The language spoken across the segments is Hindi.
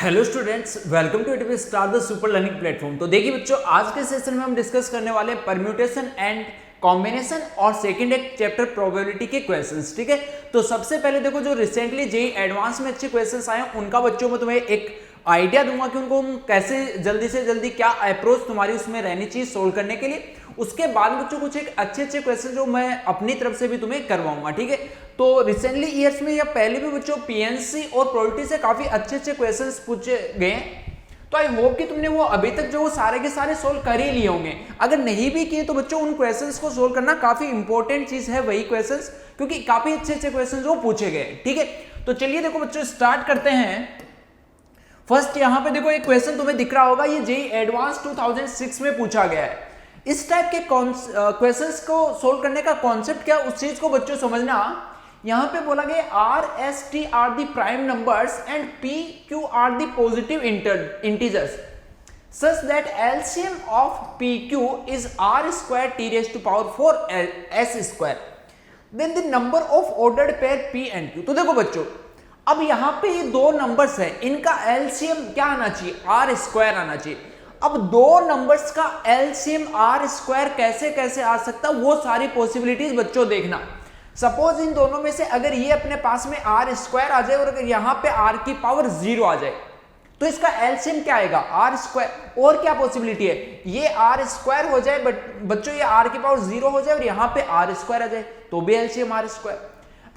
Hello students, welcome to YouTube star the super learning platform. तो देखिए बच्चों, आज के सेशन में हम डिस्कस करने वाले हैं परम्यूटेशन एंड कॉम्बिनेशन और सेकंड एक चैप्टर प्रोबेबिलिटी के क्वेश्चंस। ठीक है, तो सबसे पहले देखो, जो रिसेंटली जेईई एडवांस में अच्छे क्वेश्चंस आए हैं उनका बच्चों में तुम्हें एक आइडिया दूंगा कि उनको हम कैसे जल्दी से जल्दी क्या अप्रोच तुम्हारी उसमें रहनी चाहिए सोल्व करने के लिए। उसके बाद बच्चों कुछ एक अच्छे क्वेश्चन जो मैं अपनी तरफ से भी तुम्हें करवाऊंगा। ठीक है, तो रिसेंटली ईयर्स में या पहले भी बच्चों पीएनसी और प्रोबेबिलिटी से काफी अच्छे क्वेश्चंस पूछे गए, तो आई होप कि तुमने वो अभी तक जो वो सारे के सारे सोल्व कर ही लिए होंगे। अगर नहीं भी किए तो बच्चों उन क्वेश्चंस को सोल्व करना काफी इंपॉर्टेंट चीज है, वही क्वेश्चंस, क्योंकि काफी अच्छे क्वेश्चंस वो पूछे गए। ठीक है, तो चलिए देखो बच्चों स्टार्ट करते हैं। फर्स्ट यहां पे देखो एक क्वेश्चन तुम्हें दिख रहा होगा, ये जेईई एडवांस 2006 में पूछा गया है। इस टाइप के क्वेश्चंस को सोल्व करने का कॉन्सेप्ट क्या, उस चीज को बच्चों समझना। यहां पे बोला गया R S T are the prime numbers and P Q are the positive integers such that LCM of P Q is R square T raise to power 4 S square, then the number of ordered pair P and Q. तो देखो बच्चों, अब यहां पे ये दो नंबर्स है, इनका एलसीएम क्या आना चाहिए, आर स्क्वायर आना चाहिए। अब दो नंबर्स का एलसीएम आर स्क्वायर कैसे कैसे आ सकता है, वो सारी पॉसिबिलिटीज बच्चों देखना। सपोज इन दोनों में से अगर ये अपने पास में आर स्क्वायर आ जाए और अगर यहां पे आर की पावर 0 आ जाए तो इसका एलसीएम क्या आएगा, आर स्क्वायर। और क्या पॉसिबिलिटी है, ये आर स्क्वायर हो जाए बच्चों, ये आर की पावर 0 हो जाए और यहां पे आर स्क्वायर आ जाए तो भी एलसीएम आर स्क्वायर।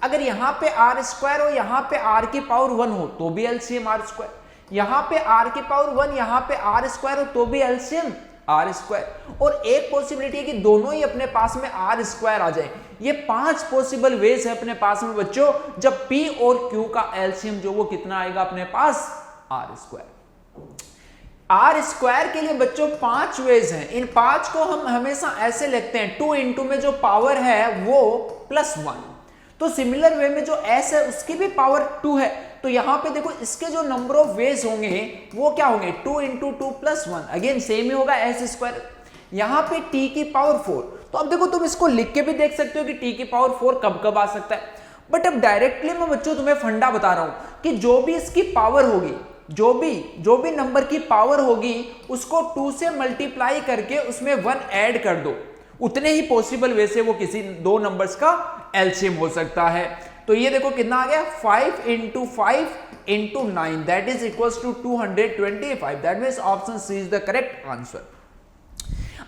अगर यहां पे आर स्क्वायर हो, यहां पे आर की पावर 1 हो तो भी एलसीएम आर स्क्वायर। यहां पे आर की पावर 1, यहां पे आर स्क्वायर हो तो भी एलसीएम आर स्क्वायर। और एक पॉसिबिलिटी है कि दोनों ही अपने पास में आर स्क्वायर आ जाए। ये 5 पॉसिबल वेज है अपने पास में बच्चों, जब पी और क्यू का एलसीएम जो वो कितना आएगा अपने पास, आर स्क्वायर। आर स्क्वायर के लिए बच्चों 5 वेज हैं। इन 5 को हम हमेशा ऐसे लिखते हैं, 2 इंटू में जो पावर है वो +1। तो सिमिलर वे में जो s है उसकी भी पावर 2 है, तो यहां पे देखो इसके जो नंबर ऑफ वेज होंगे वो क्या होंगे, 2 इंटू 2 + 1, अगेन सेम ही होगा एस स्क्वायर। यहां पे t की पावर 4, तो अब देखो तुम इसको लिख के भी देख सकते हो कि t की पावर 4 कब कब आ सकता है। बट अब डायरेक्टली मैं बच्चों तुम्हें फंडा बता रहा हूं कि जो भी इसकी पावर होगी, जो भी नंबर की पावर होगी उसको 2 से मल्टीप्लाई करके उसमें 1 ऐड कर दो, उतने ही पॉसिबल वे से वो किसी दो नंबर्स का एलसीएम हो सकता है। तो ये देखो कितना आ गया, 5 into 5 into 9 that is equals to 225। That means option c is the correct answer.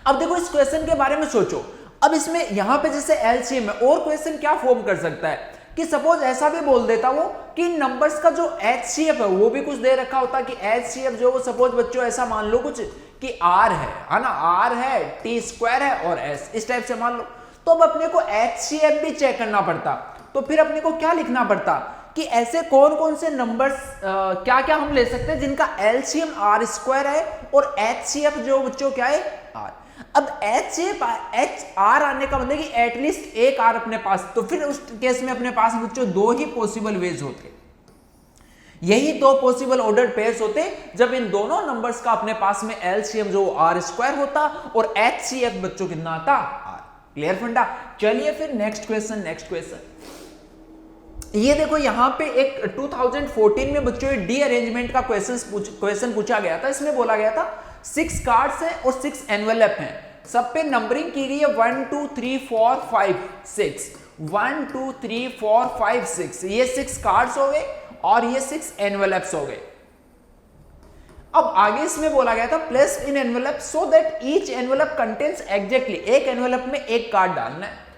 अब देखो इस क्वेश्चन के बारे में सोचो। अब इसमें यहां पे जैसे एलसीएम है, और क्वेश्चन क्या फॉर्म कर सकता है कि सपोज ऐसा भी बोल देता वो कि नंबर्स का जो एचसीएफ है वो भी कुछ दे रखा होता कि एचसीएफ जो वो सपोज बच्चों ऐसा मान लो कुछ कि आर है ना, आर है, टी स्क्वायर है और एस, इस टाइप से मान लो। तो अब अपने को एचसीएफ भी चेक करना पड़ता, तो फिर अपने को क्या लिखना पड़ता कि ऐसे कौन कौन से नंबर्स क्या क्या हम ले सकते हैं जिनका एलसीएम आर स्क्वायर है और एचसीएफ जो बच्चों क्या है, आर। अब एचसीएफ एच आर आने का मतलब कि एटलीस्ट एक आर अपने पास, तो फिर उस केस में अपने पास बच्चों 2 ही पॉसिबल वेज होते, यही 2 पॉसिबल ऑर्डर्ड पेयर्स होते जब इन दोनों नंबर्स का अपने पास में एलसीएम जो आर स्क्वायर होता और एचसीएफ बच्चों कितना आता, आर। Clear funda. चलिए फिर नेक्स्ट क्वेश्चन। ये देखो यहां पे एक 2014 में बच्चों डी अरेंजमेंट का क्वेश्चन पूछा गया था। इसमें बोला गया था 6 कार्ड्स हैं और 6 एनवेलप हैं, सब पे नंबरिंग की गई है 1 2 3 4 5 6, 1 2 3 4 5 6। ये 6 कार्ड्स हो गए और ये 6 एनवेलप्स हो गए। अब आगे इसमें बोला गया था place in envelope so that each envelope contains exactly, एक एनवेलप में एक कार्ड डालना है।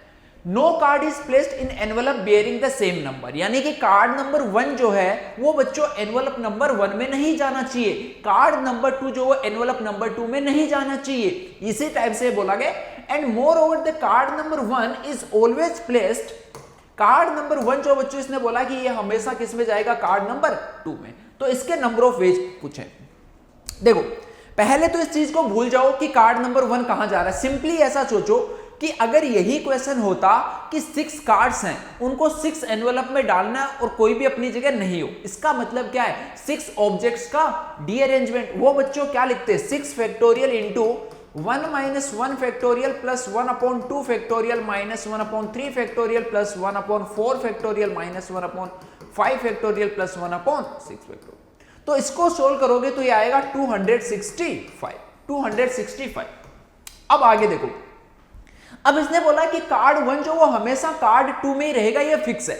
No card is placed in envelope bearing the same number, यानी कि कार्ड नंबर 1 जो है वो बच्चों एनवेलप नंबर 1 में नहीं जाना चाहिए, कार्ड नंबर 2 जो वो एनवेलप नंबर 2 में नहीं जाना चाहिए। इसी टाइप से बोला गया and more over the card number 1 is always placed, card number 1 जो बच्चों इसने बोला कि ये हमेशा किस में जाएगा, कार्ड नंबर 2 में। तो इसके नंबर ऑफ वेज पूछे। देखो पहले तो इस चीज को भूल जाओ कि कार्ड नंबर 1 कहां जा रहा है। सिंपली ऐसा सोचो कि अगर यही क्वेश्चन होता कि 6 कार्ड्स हैं, उनको 6 एनवेलप में डालना है और कोई भी अपनी जगह नहीं हो, इसका मतलब क्या है, 6 ऑब्जेक्ट्स का डी अरेंजमेंट। वो बच्चों क्या लिखते हैं, 6 factorial into 1 - 1 factorial plus 1/2 factorial minus 1/3 factorial plus 1/4 factorial minus 1/5 factorial plus 1/6 factorial. तो इसको सोल्व करोगे तो ये आएगा 265। अब आगे देखो, अब इसने बोला कि कार्ड 1 जो वो हमेशा कार्ड 2 में ही रहेगा, ये फिक्स है।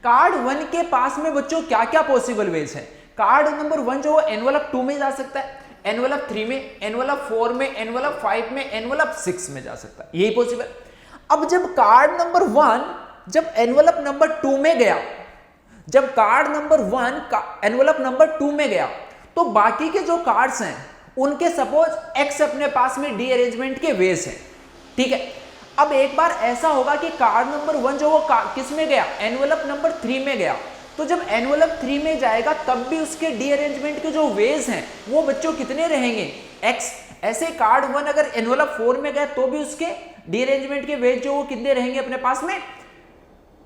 कार्ड 1 के पास में बच्चों क्या क्या पॉसिबल वेज है? कार्ड नंबर 1 जो वो एनवेलप 2 में जा सकता है, एनवेलप 3 में, एनवेलप 4 में, एनवेलप 5 में, एनवेलप 6 में जा सकता है, यही पॉसिबल। अब जब कार्ड नंबर 1 जब एनवेलप नंबर 2 में गया, जब कार्ड नंबर 1 का एनवेलप नंबर 2 में गया, तो बाकी के जो कार्ड्स हैं उनके सपोज एक्स अपने पास में रीअरेंजमेंट के वेज हैं, ठीक है। अब एक बार ऐसा होगा कि कार्ड नंबर 1 जो वो किस में गया, एनवेलप नंबर 3 में गया, तो जब एनवेलप 3 में जाएगा तब भी उसके रीअरेंजमेंट के जो वेज हैं वो बच्चों कितने रहेंगे, एक्स। ऐसे कार्ड 1 अगर एनवेलप 4 में गया तो भी उसके रीअरेंजमेंट के वेज जो वो कितने रहेंगे अपने पास में,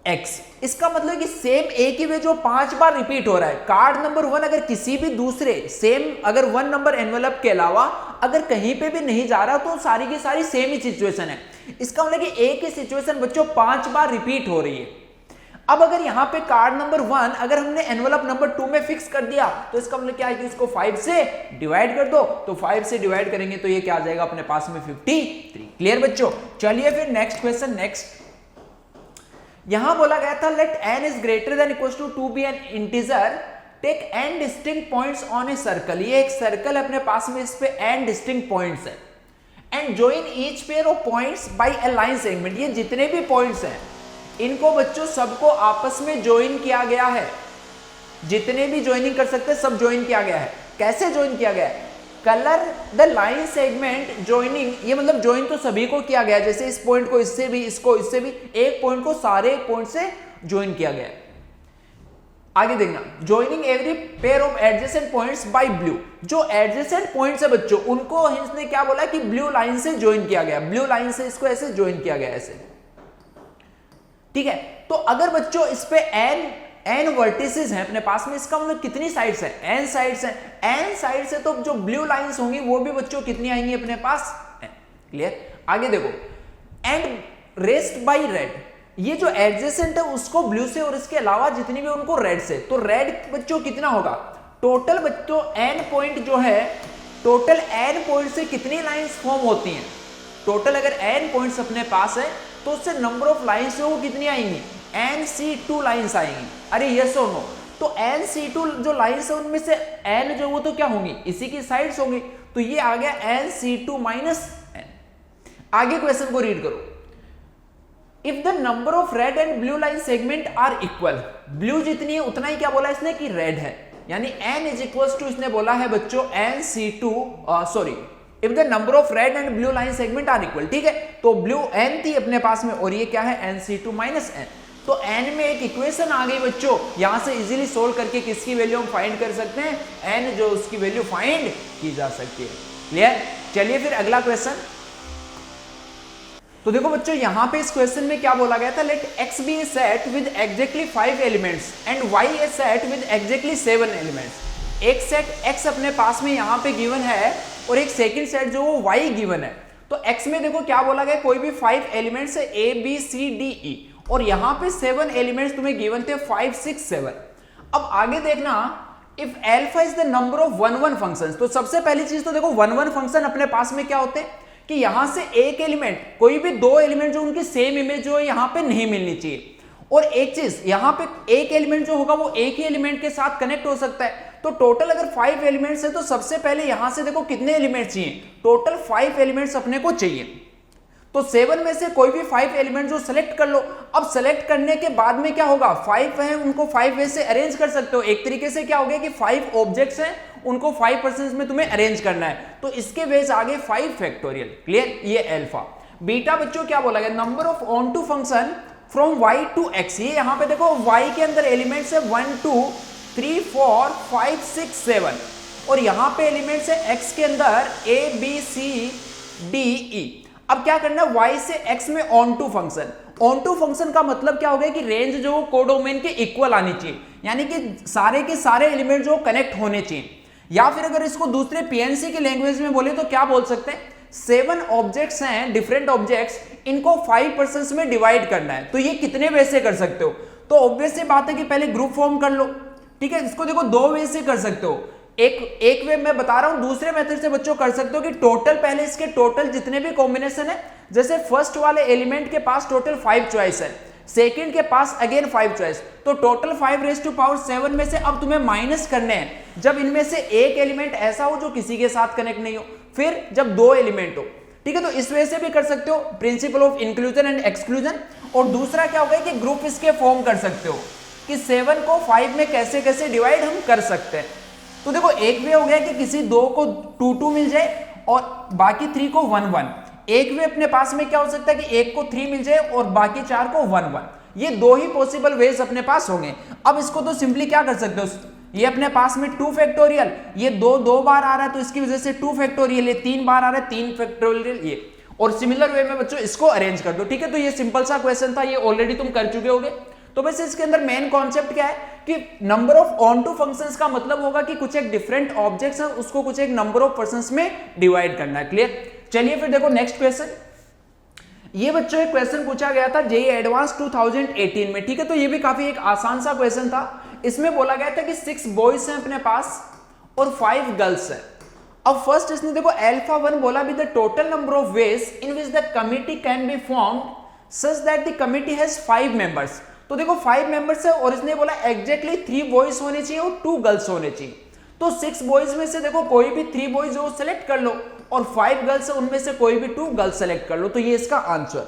एक्स। इसका मतलब कि सेम एक ही वे जो 5 बार रिपीट हो रहा है। कार्ड नंबर 1 अगर किसी भी दूसरे सेम अगर 1 नंबर एनवेलप के अलावा अगर कहीं पे भी नहीं जा रहा तो सारी की सारी सेम ही सिचुएशन है। इसका मतलब कि एक ही सिचुएशन बच्चों 5 बार रिपीट हो रही है। अब अगर यहाँ पे कार्ड नंबर 1 अगर हमने एनवेलप नंबर 2 में फिक्स कर दिया तो इसका मतलब क्या है कि उसको 5 से डिवाइड कर दो, तो 5 से डिवाइड करेंगे तो ये क्या आ जाएगा अपने पास में 53। क्लियर बच्चों? चलिए फिर नेक्स्ट क्वेश्चन। नेक्स्ट यहां बोला गया था let n is greater than equal to 2 be an integer take n distinct points on a circle. ये एक सर्कल अपने पास में, इस पे n डिस्टिंक्ट पॉइंट्स है and join each pair of points by a line segment. ये जितने भी पॉइंट्स हैं इनको बच्चों सबको आपस में ज्वाइन किया गया है, जितने भी ज्वाइनिंग कर सकते हैं सब ज्वाइन किया गया है। कैसे ज्वाइन किया गया है? Colour the line segment joining, ये मतलब ज्वाइन तो सभी को किया गया, जैसे इस पॉइंट को इससे भी, इसको इससे भी, एक पॉइंट को सारे पॉइंट से ज्वाइन किया गया है। आगे देखना, joining every pair of adjacent points by blue. जो एडजेसेंट पॉइंट्स है बच्चों उनको इसने क्या बोला कि ब्लू लाइन से ज्वाइन किया गया, ब्लू लाइन से इसको ऐसे ज्वाइन किया गया ऐसे, ठीक है। तो अगर बच्चों इस पे n वर्टिसेस हैं अपने पास में, इसका मतलब कितनी साइड्स हैं, n साइड्स हैं। n साइड से तो जो ब्लू लाइंस होंगी वो भी बच्चों कितनी आएंगी अपने पास, क्लियर। आगे देखो, एंड रेस्ट बाय रेड, ये जो एडजेसेंट है उसको ब्लू से और इसके अलावा जितनी भी उनको रेड से, तो रेड बच्चों कितना होगा, टोटल बच्चों n पॉइंट जो है, टोटल n पॉइंट से कितनी लाइंस फॉर्म होती हैं, टोटल अगर n पॉइंट्स अपने पास है तो उससे नंबर ऑफ लाइंस जो वो कितनी आएंगी, nc2 लाइंस आएंगी। अरे यस और नो, तो nc2 जो लाइंस है उनमें से n जो वो तो क्या होंगी, इसी की साइड्स होंगी, तो ये आ गया nc2 माइनस n। आगे क्वेश्चन को रीड करो, if the number of red and blue line segment are equal, blue जितनी है उतना ही क्या बोला इसने कि रेड है, यानी n इज इक्वल टू इसने बोला है बच्चों nc2 if the number of red and blue line segment are equal, ठीक है। तो ब्लू n थी अपने पास में और ये क्या है nc2 माइनस n, तो n में एक इक्वेशन आ गई बच्चों, यहां से इजीली सोल्व करके किसकी वैल्यू हम फाइंड कर सकते हैं, n जो उसकी वैल्यू फाइंड की जा सकती है। क्लियर? चलिए फिर अगला क्वेश्चन। तो देखो बच्चों यहां पे इस क्वेश्चन में क्या बोला गया था, let x be a set with exactly 5 elements and y a set with exactly 7 elements. एक सेट x अपने पास में यहां पे गिवन है और एक सेकंड सेट जो वो y गिवन है। तो x में देखो क्या बोला गया, कोई भी 5 एलिमेंट्स है a b c d e और यहां पे 7 एलिमेंट्स तुम्हें गिवन थे 5 6 7। अब आगे देखना, if alpha is the number of 1 1 functions, तो सबसे पहली चीज तो देखो 1 1 फंक्शन अपने पास में क्या होते हैं कि यहां से एक एलिमेंट, कोई भी दो एलिमेंट जो उनकी सेम इमेज जो है यहां पे नहीं मिलनी चाहिए। और एक चीज यहां पे एक एलिमेंट जो होगा वो एक ही एलिमेंट के साथ कनेक्ट हो सकता है। तो टोटल अगर 5 एलिमेंट्स है तो सबसे पहले यहां से देखो कितने एलिमेंट चाहिए, टोटल 5 एलिमेंट्स अपने को चाहिए। तो 7 में से कोई भी 5 एलिमेंट जो सेलेक्ट कर लो। अब सेलेक्ट करने के बाद में क्या होगा, 5 है उनको 5 वे से अरेंज कर सकते हो। एक तरीके से क्या हो गया कि 5 ऑब्जेक्ट्स हैं उनको 5% में तुम्हें अरेंज करना है, तो इसके वेज आगे 5 फैक्टोरियल। क्लियर? ये अल्फा। बीटा बच्चों क्या बोला गया, number of onto function from y to x। ये यहां पे देखो y के अंदर एलिमेंट्स है 1 2 3 4 5 6 7 और यहां पे एलिमेंट्स है x के अंदर a b c d e। अब क्या करना है, y से x में onto function. Onto function का मतलब क्या हो गया कि रेंज जो कोडोमेन के इक्वल आनी चाहिए, यानी कि सारे के सारे एलिमेंट जो कनेक्ट होने चाहिए। या फिर अगर इसको दूसरे पीएनसी की लैंग्वेज में बोले तो क्या बोल सकते हैं, 7 ऑब्जेक्ट्स हैं, डिफरेंट ऑब्जेक्ट्स, इनको 5% में डिवाइड करना है। तो ये कितने वे से कर सकते हो, तो ऑब्वियस सी बात है कि पहले ग्रुप फॉर्म कर लो, ठीक है। इसको देखो 2 वे से कर सकते हो एक वे मैं बता रहा हूं, दूसरे मेथड से बच्चों कर सकते हो कि टोटल, पहले इसके टोटल जितने भी कॉम्बिनेशन है, जैसे फर्स्ट वाले एलिमेंट के पास टोटल 5 चॉइस है, सेकंड के पास अगेन 5 चॉइस, तो टोटल 5⁻7 में से अब तुम्हें माइनस करने हैं जब इनमें से एक एलिमेंट ऐसा हो जो किसी के साथ कनेक्ट नहीं हो, फिर जब दो एलिमेंट हो, ठीक है। तो इस वजह से भी कर सकते हो, principle of inclusion and exclusion. और दूसरा क्या होगा कि ग्रुप इसके फॉर्म कर सकते हो कि 7 को 5 में कैसे कैसे डिवाइड हम कर सकते हैं। तो देखो एक वे हो गया कि किसी 2 को 2 मिल जाए और बाकी 3 को 1 एक वे अपने पास में क्या हो सकता है कि एक को 3 मिल जाए और बाकी 4 को 1 ये दो ही पॉसिबल वेज अपने पास होंगे। अब इसको तो सिंपली क्या कर सकते हो, ये अपने पास में 2 फैक्टोरियल, ये दो बार आ रहा है तो इसकी वजह से 2 फैक्टोरियल, ये 3 बार आ रहा है 3 फैक्टोरियल, ये और सिमिलर वे में बच्चों इसको अरेंज कर दो, ठीक है। तो ये सिंपल सा क्वेश्चन था, ये ऑलरेडी तुम कर चुके होगे। तो बस इसके अंदर मेन कॉन्सेप्ट क्या है कि number of onto functions का मतलब होगा कि कुछ एक डिफरेंट ऑब्जेक्ट्स हैं उसको कुछ एक नंबर ऑफ पर्संस में डिवाइड करना है। क्लियर? चलिए फिर देखो नेक्स्ट क्वेश्चन। ये बच्चों एक क्वेश्चन पूछा गया था जेईई एडवांस 2018 में, ठीक है। तो ये भी काफी एक आसान सा क्वेश्चन था। इसमें बोला गया था कि 6 बॉयज हैं अपने पास और 5 गर्ल्स हैं। अब फर्स्ट इसने देखो अल्फा 1 बोला भी the total number of ways in which the committee can be formed such that the committee has 5 members. तो देखो 5 मेंबर्स है और इसने बोला एग्जैक्टली 3 बॉयज होने चाहिए और 2 गर्ल्स होने चाहिए। तो 6 बॉयज में से देखो कोई भी 3 बॉयज हो सेलेक्ट कर लो और 5 गर्ल्स है उनमें से कोई भी 2 गर्ल्स सेलेक्ट कर लो, तो ये इसका आंसर।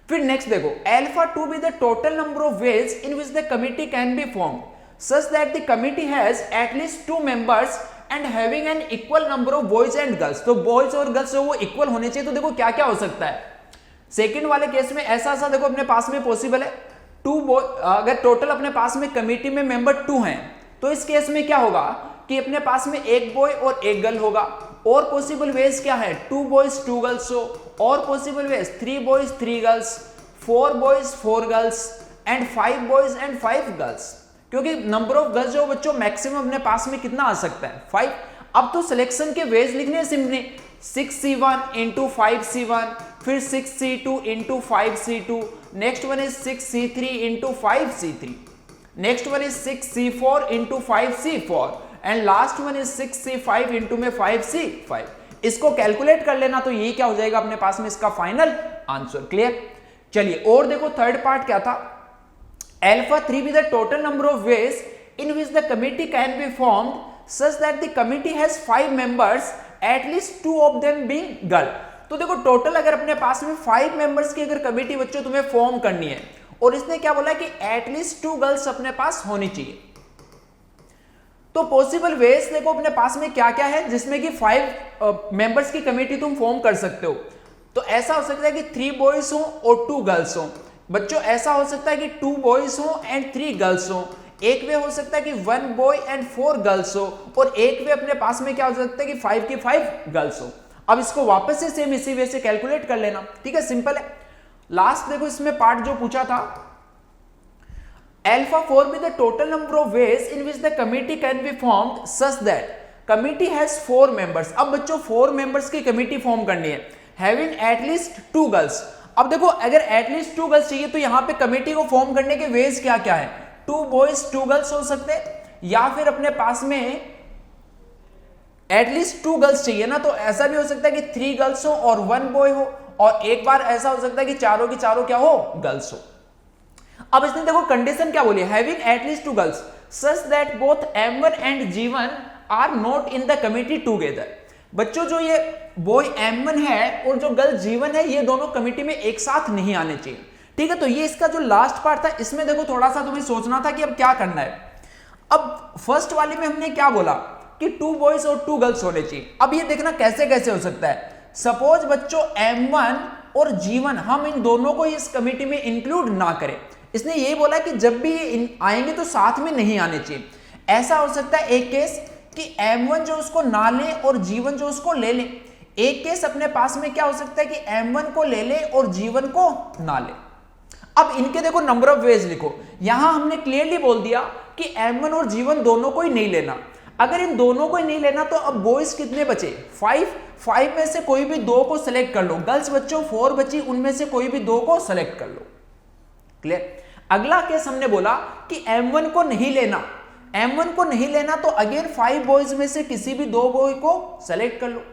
फिर नेक्स्ट देखो alpha 2 be the total number of ways in which the committee can be formed such that the committee has at least 2 members and having an equal number of boys and girls. तो बॉयज और गर्ल्स वो इक्वल होने चाहिए। तो देखो क्या क्या हो सकता है, सेकंड वाले केस में ऐसा देखो अपने पास में पॉसिबल है 2 बॉय, अगर टोटल अपने पास में कमिटी में मेंबर 2 हैं तो इस केस में क्या होगा कि अपने पास में एक बॉय और एक गर्ल होगा। और पॉसिबल वेज क्या है 2 बॉयज 2 गर्ल्स हो, और possible ways 3 boys 3 girls, 4 boys 4 girls and 5 boys and 5 girls. क्योंकि नंबर ऑफ गर्ल्स जो बच्चों मैक्सिमम अपने पास में कितना आ सकता है 5। अब तो सिलेक्शन के वेज लिखने हैं सिंपली 6C1 इंटू 5C1, फिर 6C2 into 5C2, next one is 6C3 into 5C3, next one is 6C4 into 5C4 and last one is 6C5 into में 5C5। इसको कैलकुलेट कर लेना तो ये क्या हो जाएगा अपने पास में इसका फाइनल आंसर। क्लियर? चलिए और देखो थर्ड पार्ट क्या था, alpha 3 be the total number of ways in which the committee can be formed such that the committee has 5 members at least 2 of them being girl. तो देखो टोटल अगर अपने पास में 5 मेंबर्स की अगर कमिटी बच्चों तुम्हें फॉर्म करनी है और इसने क्या बोला कि एटलीस्ट 2 गर्ल्स अपने पास होनी चाहिए। तो पॉसिबल वेज देखो अपने पास में क्या क्या है जिसमें कि 5 मेंबर्स की कमेटी तुम फॉर्म कर सकते हो। तो ऐसा हो सकता है कि 3 बॉयज हो और 2 गर्ल्स हो। बच्चों ऐसा हो सकता है कि 2 बॉयज हो एंड 3 गर्ल्स हो। एक वे हो सकता है कि 1 बॉय एंड 4 गर्ल्स हो, और एक वे अपने पास में क्या हो सकता है कि 5 की 5 गर्ल्स हो। अब इसको वापस से सेम इसी वे से कैलकुलेट कर लेना, ठीक है, सिंपल है। लास्ट देखो इसमें पार्ट जो पूछा था alpha 4 be the total number of ways in which the committee can be formed such that committee has 4 members. अब बच्चों 4 मेंबर्स की कमिटी फॉर्म करनी है हैविंग एटलीस्ट 2 गर्ल्स। अब देखो अगर एटलीस्ट 2 गर्ल्स चाहिए तो यहां पे कमेटी को फॉर्म करने के वेज क्या क्या है, 2 बॉयज 2 गर्ल्स हो सकते हैं, या फिर अपने पास में एटलीस्ट 2 गर्ल्स चाहिए ना, तो ऐसा भी हो सकता है कि 3 गर्ल्स हो और 1 बॉय हो, और एक बार ऐसा हो सकता है कि चारों की चारों क्या हो, गर्ल्स हो। अब इसने देखो कंडीशन क्या बोली, having at least 2 girls such that both M1 and G1 are not in the committee together. बच्चों जो ये बॉय M1 है और जो गर्ल G1 है ये दोनों कमिटी में एक साथ नहीं आने चाहिए, ठीक है। तो ये इसका जो लास्ट पार्ट था इसमें देखो थोड़ा सा तुम्हें सोचना था कि अब क्या करना है। अब फर्स्ट वाले में हमने क्या बोला कि 2 बॉयज और 2 गर्ल्स होने चाहिए। अब ये देखना कैसे कैसे हो सकता है। सपोज बच्चों M1 और G1 हम इन दोनों को इस कमिटी में इंक्लूड ना करें। इसने ये बोला कि जब भी ये आएंगे तो साथ में नहीं आने चाहिए। ऐसा हो सकता है एक केस कि M1 जो उसको ना ले और G1 जो उसको ले ले। एक केस अपने पास में क्या हो सकता है कि M1 को ले ले और G1 को ना ले। अब इनके देखो नंबर ऑफ वेज लिखो। यहां हमने क्लियरली बोल दिया कि M1 और G1 दोनों को ही नहीं लेना। अगर इन दोनों को ही नहीं लेना तो अब बॉयज कितने बचे, 5 में से कोई भी 2 को सिलेक्ट कर लो। गर्ल्स बच्चों 4 बची, उनमें से कोई भी 2 को सिलेक्ट कर लो। क्लियर? अगला केस हमने बोला कि M1 को नहीं लेना, M1 को नहीं लेना तो अगेन 5 बॉयज में से किसी भी 2 बॉय को सेलेक्ट कर लो।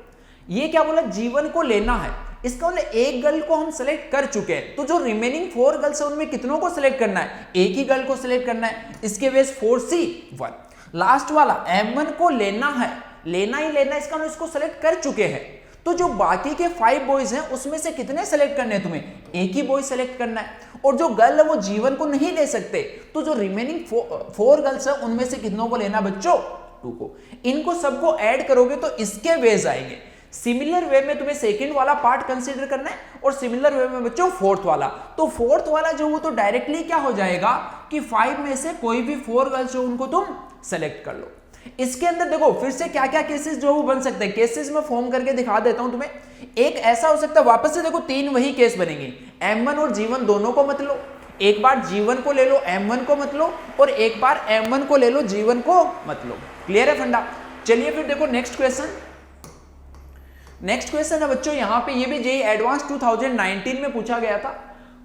ये क्या बोला, G1 को लेना है, इसका मतलब एक गर्ल को हम सेलेक्ट कर चुके हैं, तो जो रिमेनिंग 4 गर्ल्स है उनमें कितनों को सेलेक्ट करना है, एक ही गर्ल को सेलेक्ट करना है। इसके बेस 4C1। लास्ट वाला M1 को लेना है, लेना ही लेना, इसका मतलब इसको सेलेक्ट कर चुके हैं, तो जो बाकी के 5 बॉयज हैं उसमें से कितने सेलेक्ट करने हैं तुम्हें, एक ही बॉय सेलेक्ट करना है। और जो गर्ल है वो G1 को नहीं ले सकते, तो जो रिमेनिंग 4 गर्ल्स है उनमें से कितनों को लेना बच्चों, 2 को। इनको सबको ऐड करोगे तो इसके वेज आएंगे। सिमिलर वे में तुम्हें सेकंड वाला पार्ट कंसीडर करना है और सिमिलर वे में बच्चों फोर्थ वाला। तो फोर्थ वाला जो वो तो डायरेक्टली क्या हो जाएगा कि 5 में से कोई भी 4 गर्ल्स जो उनको तुम सेलेक्ट कर लो। इसके अंदर देखो फिर से क्या क्या केसेस जो वो बन सकते हैं, केसेस में फॉर्म करके दिखा देता हूं तुम्हें। एक ऐसा हो सकता है, वापस से देखो 3 वही केस बनेंगे, M1 और G1 दोनों को मत लो, एक बार G1 को ले लो M1 को मत लो, और एक बार M1 को ले लो G1 को मत लो। क्लियर है फंडा। चलिए फिर देखो नेक्स्ट क्वेश्चन। नेक्स्ट क्वेश्चन है बच्चों यहाँ पे, ये भी जेईई एडवांस 2019 में पूछा गया था।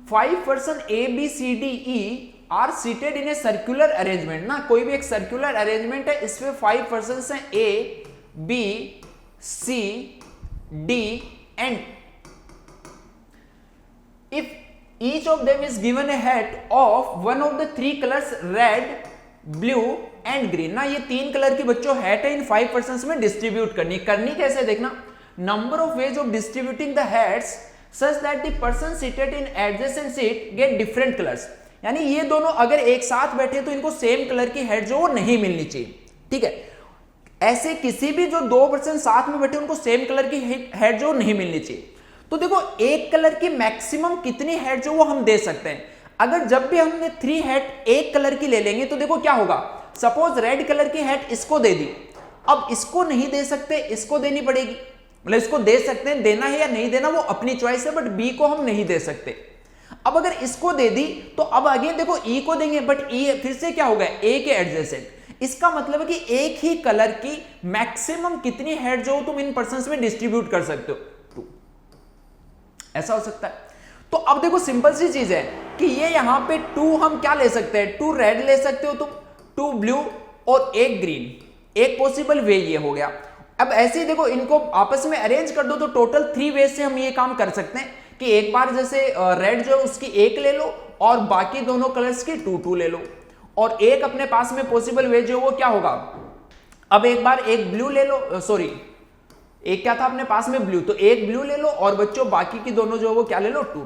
5 person A B C D E are seated in a circular arrangement ना, कोई भी एक सर्कुलर अरेंजमेंट है, इसमें 5 पर्सन हैं A B C D and if each of them is given A head of one of the 3 colours red blue and green ना, ये 3 कलर की बच्चों हेड है इन 5 पर्सन में डिस्ट्रीब्यूट करनी कैसे देखना, number of ways of distributing the heads such that the person seated in adjacent seat get different colours, यानी ये दोनों अगर एक साथ बैठे तो इनको सेम कलर की हेड जो वो नहीं मिलनी चाहिए। ठीक है, ऐसे किसी भी जो 2 पर्सन साथ में बैठे उनको सेम कलर की हेड जो नहीं मिलनी चाहिए। तो देखो एक कलर की मैक्सिमम कितनी हेड जो वो हम दे सकते हैं, अगर जब भी हमने 3 हेड एक कलर की ले लेंगे तो देखो क्या होगा, सपोज रेड कलर की हेड इसको दे दी, अब इसको नहीं दे सकते, इसको देनी पड़ेगी, मतलब इसको दे सकते हैं, देना है या नहीं देना वो अपनी चॉइस है, बट बी को हम नहीं दे सकते। अब अगर इसको दे दी तो अब आगे देखो ई को देंगे, बट ई फिर से क्या होगा, ए के एडजेसेंट, इसका मतलब है कि एक ही कलर की मैक्सिमम कितनी हेड जो तुम इन पर्संस में डिस्ट्रीब्यूट कर सकते हो, 2, ऐसा हो सकता है। तो अब देखो सिंपल सी चीज है कि ये यहां पे 2 हम क्या ले सकते हैं, 2 रेड ले सकते हो तुम, 2 ब्लू और 1 ग्रीन, एक पॉसिबल वे ये हो गया। अब ऐसे ही देखो इनको आपस में अरेंज कर दो तो टोटल 3 वे से हम ये काम कर सकते हैं कि एक बार जैसे रेड जो उसकी 1 ले लो और बाकी दोनों कलर्स की 2 ले लो, और एक अपने पास में पॉसिबल वे जो वो क्या होगा, अब एक बार एक ब्लू ले लो, सॉरी एक क्या था अपने पास में ब्लू, तो एक ब्लू ले लो और बच्चों बाकी की दोनों जो वो क्या ले लो, 2।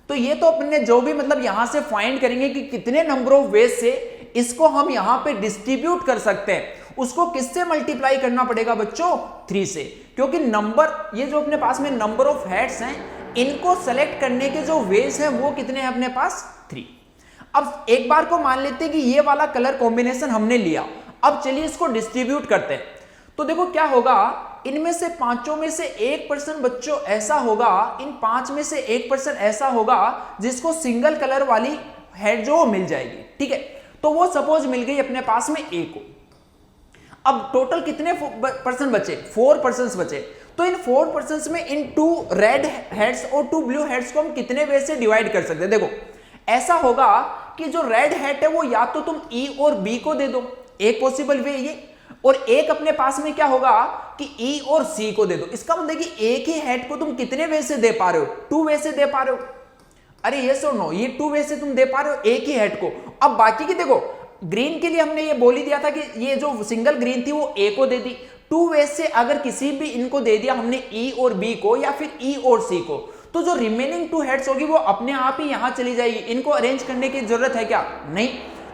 तो ये तो अपने जो भी मतलब यहां से फाइंड करेंगे कि कितने नंबर ऑफ वेज से इसको हम यहां पे डिस्ट्रीब्यूट कर सकते हैं, उसको किससे मल्टीप्लाई करना पड़ेगा बच्चों, 3 से, क्योंकि नंबर ये जो अपने पास में नंबर ऑफ हेड्स हैं इनको सेलेक्ट करने के जो वेज हैं वो कितने हैं अपने पास, 3। अब एक बार को मान लेते हैं कि ये वाला कलर कॉम्बिनेशन हमने लिया, अब चलिए इसको डिस्ट्रीब्यूट करते हैं। तो देखो क्या होगा, इनमें से 5 में से 1% बच्चों ऐसा होगा, इन 5 में से 1% ऐसा होगा जिसको सिंगल कलर वाली हेड जो मिल जाएगी। ठीक है, तो वो सपोज मिल गई अपने पास में ए को। अब टोटल कितने पर्सन बचे, 4 पर्सन बचे, तो इन 4 पर्सन में इन 2 रेड हेड्स और 2 ब्लू हेड्स को हम कितने वे से डिवाइड कर सकते हैं। देखो ऐसा होगा कि जो रेड हेड है वो या तो तुम ई और बी को दे दो, एक पॉसिबल वे ये, और एक अपने पास में क्या होगा कि ई और सी को दे दो। इसका मतलब कि एक ही हेड को तुम कितने वे से दे पा रहे हो, 2 वे से दे पा रहे हो। अरे ये सो नो, ये 2 वे से तुम दे पा रहे हो एक ही हेड को। अब बाकी की देखो, ग्रीन के लिए हमने ये बोल ही दिया था कि ये जो सिंगल ग्रीन थी वो ए को दे दी, 2 वे से अगर किसी भी इनको दे दिया हमने ई और बी को या फिर ई और सी को, तो जो रिमेनिंग 2 हेड्स होगी वो अपने आप ही यहां चली जाएगी, इनको अरेंज करने की जरूरत है क्या, नहीं।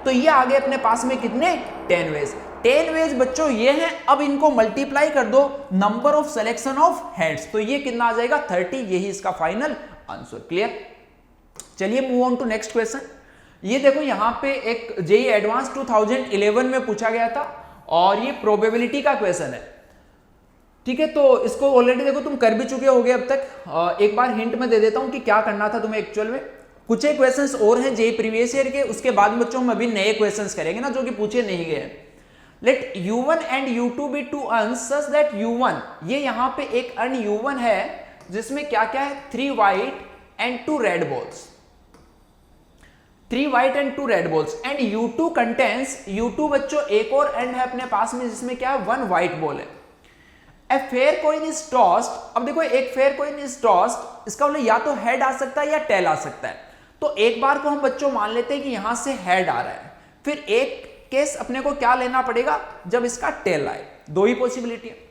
तो ये आगे अपने पास में कितने, 10 वेज। 10 वेज बच्चों ये हैं। अब इनको मल्टीप्लाई कर दो number of selection of heads, तो ये कितना आ जाएगा, 30। यही इसका फाइनल आंसर। क्लियर। चलिए move on to next question. ये देखो यहां पे एक जेईई एडवांस 2011 में पूछा गया था और ये प्रोबेबिलिटी का क्वेश्चन है। ठीक है, तो इसको ऑलरेडी देखो तुम कर भी चुके होगे अब तक। एक बार हिंट में दे देता हूं कि क्या करना था तुम्हें एक्चुअल में। कुछ एक क्वेश्चंस और हैं जेईई प्रीवियस ईयर के, उसके बाद बच्चों हम अभी नए क्वेश्चंस करेंगे ना जो कि पूछे नहीं गए हैं। Let u1 and u2 be 2 urns such that u1, ये यहां पे एक अर्न u1 है जिसमें क्या क्या है, 3 white and 2 red balls. 3 white and 2 red balls and U2 contains, U2 बच्चों एक और एंड है अपने पास में जिसमें क्या है 1 व्हाइट बॉल है। A fair coin is tossed, अब देखो एक फेयर कॉइन इज टॉस्ड, इसका मतलब या तो हेड आ सकता है या टेल आ सकता है। तो एक बार को हम बच्चों मान लेते हैं कि यहां से हेड आ रहा है, फिर एक केस अपने को क्या लेना पड़ेगा जब इसका टेल आए, दो ही पॉसिबिलिटी है।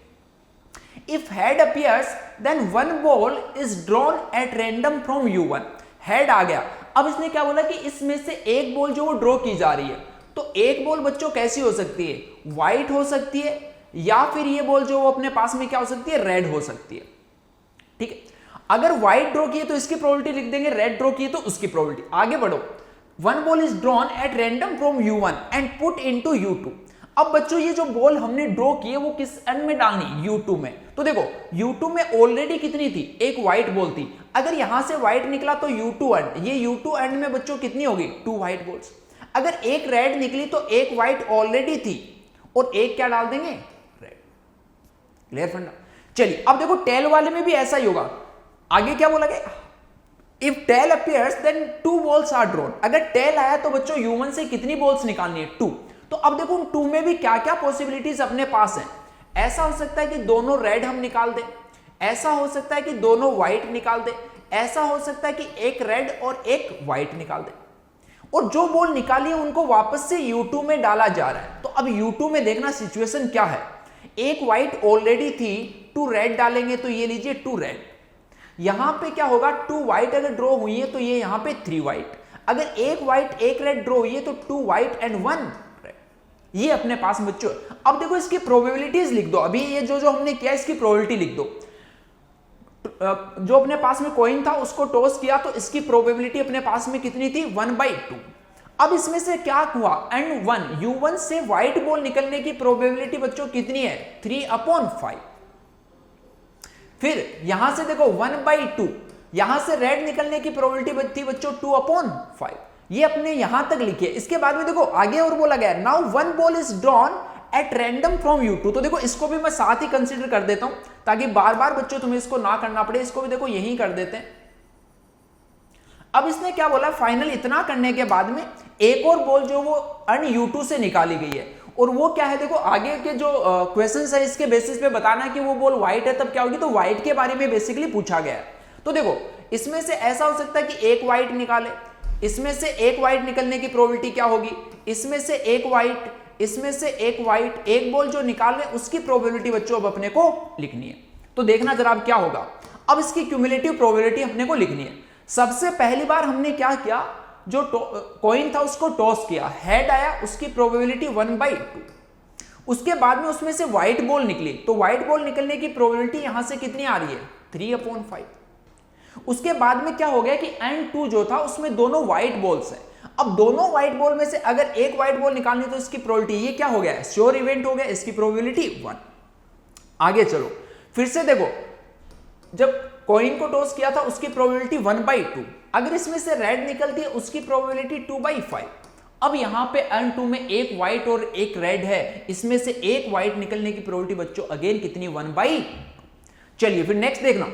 If head appears then 1 ball is drawn at random from U1, head आ गया। अब इसने क्या बोला कि इसमें से एक बॉल जो वो ड्रॉ की जा रही है, तो एक बॉल बच्चों कैसी हो सकती है, व्हाइट हो सकती है, या फिर ये बॉल जो वो अपने पास में क्या हो सकती है, रेड हो सकती है। ठीक है, अगर व्हाइट ड्रॉ किए तो इसकी प्रोबेबिलिटी लिख देंगे, रेड ड्रॉ किए तो उसकी प्रोबेबिलिटी। आगे बढ़ो, 1 ball is drawn at random from U1 and put into U2। अब बच्चों ये जो बॉल हमने ड्रॉ की है वो किस एंड में डालनी, U2 में। तो देखो U2 में ऑलरेडी कितनी थी, एक व्हाइट बॉल थी। अगर यहां से व्हाइट निकला तो U2 एंड, ये U2 एंड में बच्चों कितनी होगी, 2 व्हाइट बॉल्स। अगर एक रेड निकली तो एक व्हाइट ऑलरेडी थी और एक क्या डाल देंगे, रेड। Clear funda. चलिए अब देखो टेल वाले में भी ऐसा ही होगा। आगे क्या बोला गया, if tail appears then 2 balls are drawn, अगर टेल आया तो बच्चों U1 से कितनी बॉल्स निकालनी है, 2। तो अब देखो 2 में भी क्या क्या पॉसिबिलिटीज अपने पास हैं। ऐसा हो सकता है कि दोनों रेड हम निकाल दें, ऐसा हो सकता है कि दोनों व्हाइट निकाल दें, ऐसा हो सकता है कि एक रेड और एक व्हाइट निकाल दें, और जो बॉल निकाली है उनको वापस से U2 में डाला जा रहा है। तो अब U2 में देखना सिचुएशन क्या है, एक व्हाइट ऑलरेडी थी, 2 रेड डालेंगे तो ये लीजिए 2 रेड। यहां पे क्या होगा, 2 व्हाइट अगर ड्रॉ हुई है तो ये यहां पे 3 व्हाइट। अगर एक व्हाइट एक रेड ड्रॉ हुई है तो 2 व्हाइट एंड 1 रेड, ये अपने पास बच्चों। अब देखो इसकी प्रोबेबिलिटीज लिख दो, अभी ये जो हमने किया इसकी प्रोबेबिलिटी लिख दो। जो अपने पास में कॉइन था उसको टॉस किया तो इसकी प्रोबेबिलिटी अपने पास में कितनी थी, 1/2। अब इसमें से क्या हुआ, एंड 1 U1 से व्हाइट बॉल निकलने की प्रोबेबिलिटी बच्चों कितनी है, 3/5। फिर यहां से देखो 1/2, यहां से रेड निकलने की प्रोबेबिलिटी थी बच्चों 2/5। ये अपने यहां तक लिखिए। इसके बाद में देखो आगे और बोला गया, now 1 ball is drawn at random from U2। तो देखो इसको भी मैं साथ ही कंसीडर कर देता हूं ताकि बार बार बच्चों तुम्हें इसको ना करना पड़े, इसको भी देखो यही कर देते हैं। अब इसने क्या बोला, फाइनल इतना करने के बाद में एक और बॉल जो वो अन U2 से निकाली गई है, और वो क्या है देखो आगे के जो क्वेश्चंस है इसके बेसिस पे बताना कि वो बॉल व्हाइट है तब क्या होगी, तो व्हाइट के बारे में बेसिकली पूछा गया है। तो देखो इसमें से ऐसा हो सकता है कि एक व्हाइट निकाले, इसमें से एक व्हाइट निकलने की प्रोबेबिलिटी क्या होगी, इसमें से एक व्हाइट, इसमें से एक व्हाइट, एक बॉल जो निकाल ले उसकी प्रोबेबिलिटी बच्चों अब अपने को लिखनी है। तो देखना जरा अब क्या होगा, अब इसकी क्यूमुलेटिव प्रोबेबिलिटी अपने को लिखनी है। सबसे पहली बार हमने क्या किया, जो कॉइन था उसको टॉस किया, हेड आया, उसकी प्रोबेबिलिटी 1/2। उसके बाद में उसमें से व्हाइट बॉल निकली, तो व्हाइट बॉल निकलने की प्रोबेबिलिटी यहां से कितनी आ रही है, 3/5। उसके बाद में क्या हो गया कि एंड 2 जो था उसमें दोनों व्हाइट बॉल्स हैं। अब दोनों व्हाइट बॉल में से अगर एक व्हाइट बॉल निकालनी तो इसकी प्रोबेबिलिटी, ये क्या हो गया, श्योर इवेंट हो गया, इसकी प्रोबेबिलिटी 1। आगे चलो फिर से देखो, जब कॉइन को टॉस किया था उसकी प्रोबेबिलिटी 1/2, अगर इसमें से रेड निकलती है उसकी प्रोबेबिलिटी 2/5। अब यहां पे एंड 2 में एक व्हाइट और एक रेड है, इसमें से एक व्हाइट निकलने की प्रोबेबिलिटी बच्चों अगेन कितनी, 1/2। चलिए फिर नेक्स्ट देखना,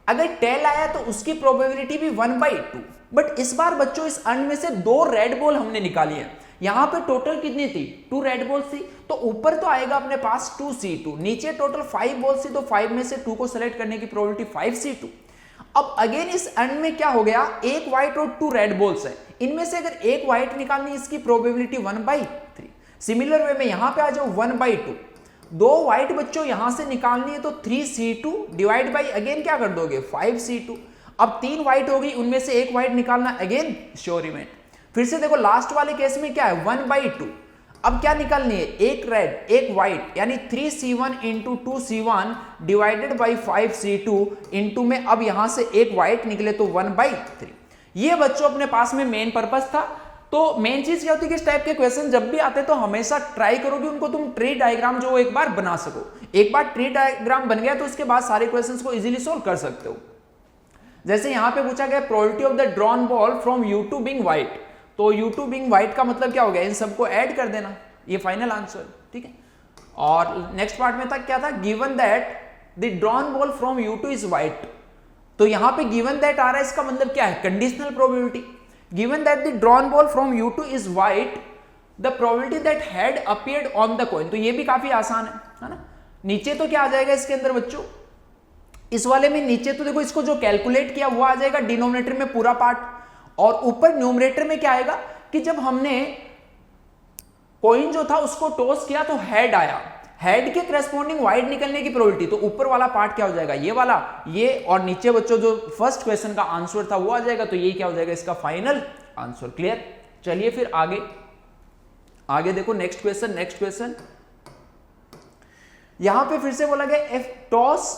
अगर टेल आया तो उसकी प्रोबेबिलिटी भी 1/2, बट इस बार बच्चों इस एंड में से 2 रेड बॉल हमने निकाली है। यहां पे टोटल कितनी थी, 2 रेड बॉल्स थी, तो ऊपर तो आएगा अपने पास 2C2, नीचे टोटल 5 बॉल्स थी, तो 5 में से 2 को सेलेक्ट करने की प्रोबेबिलिटी 5C2। अब अगेन इस एंड में क्या हो गया, एक व्हाइट और 2 रेड बॉल्स है, इनमें से अगर एक व्हाइट निकालनी इसकी प्रोबेबिलिटी 1/3। सिमिलर वे में यहां पे आ जाओ 1/2, 2 व्हाइट बच्चों यहां से निकालनी है तो 3C2 डिवाइड बाई अगेन क्या कर दोगे, 5C2। अब 3 व्हाइट हो गई, उनमें से एक व्हाइट निकालना, अगेन श्योर इवेंट। फिर से देखो लास्ट वाले केस में क्या है, 1/2। अब क्या निकालनी है, एक रेड एक व्हाइट, यानी 3C1 into 2C1 divided by 5C2 into में अब यहां से एक व्हाइट निकले तो 1/3। ये बच्चों अपने पास में मेन पर्पस था। तो मेन चीज क्या होती है कि इस टाइप के क्वेश्चन जब भी आते हैं तो हमेशा ट्राई करो कि उनको तुम ट्री डायग्राम जो एक बार बना सको। एक बार ट्री डायग्राम बन गया तो उसके बाद सारे क्वेश्चंस को इजीली सोल्व कर सकते हो। जैसे यहां पे पूछा गया probability of the drawn ball from U2 being white, तो U2 बीइंग व्हाइट का मतलब क्या हो गया, इन सबको ऐड कर देना, ये फाइनल आंसर। ठीक है, और नेक्स्ट पार्ट में था क्या था, given that the drawn ball from U2 is white, तो यहां पे गिवन दैट आ रहा है, इसका मतलब क्या है, conditional probability. Given that the drawn ball from U2 is white, the probability that had appeared on the coin. तो ये भी काफी आसान है ना। नीचे तो क्या आ जाएगा इसके अंदर बच्चों, इस वाले में नीचे तो देखो इसको जो कैलकुलेट किया वो आ जाएगा डिनोमिनेटर में पूरा पार्ट, और ऊपर न्यूमरेटर में क्या आएगा कि जब हमने कॉइन जो था उसको टॉस किया तो हेड आया, हेड के करस्पॉन्डिंग वाइड निकलने की प्रोबेबिलिटी, तो ऊपर वाला पार्ट क्या हो जाएगा ये वाला, ये, और नीचे बच्चों जो फर्स्ट क्वेश्चन का आंसर था वो आ जाएगा, तो ये क्या हो जाएगा इसका फाइनल आंसर। क्लियर। चलिए फिर आगे देखो नेक्स्ट क्वेश्चन यहां पे फिर से बोला गया if toss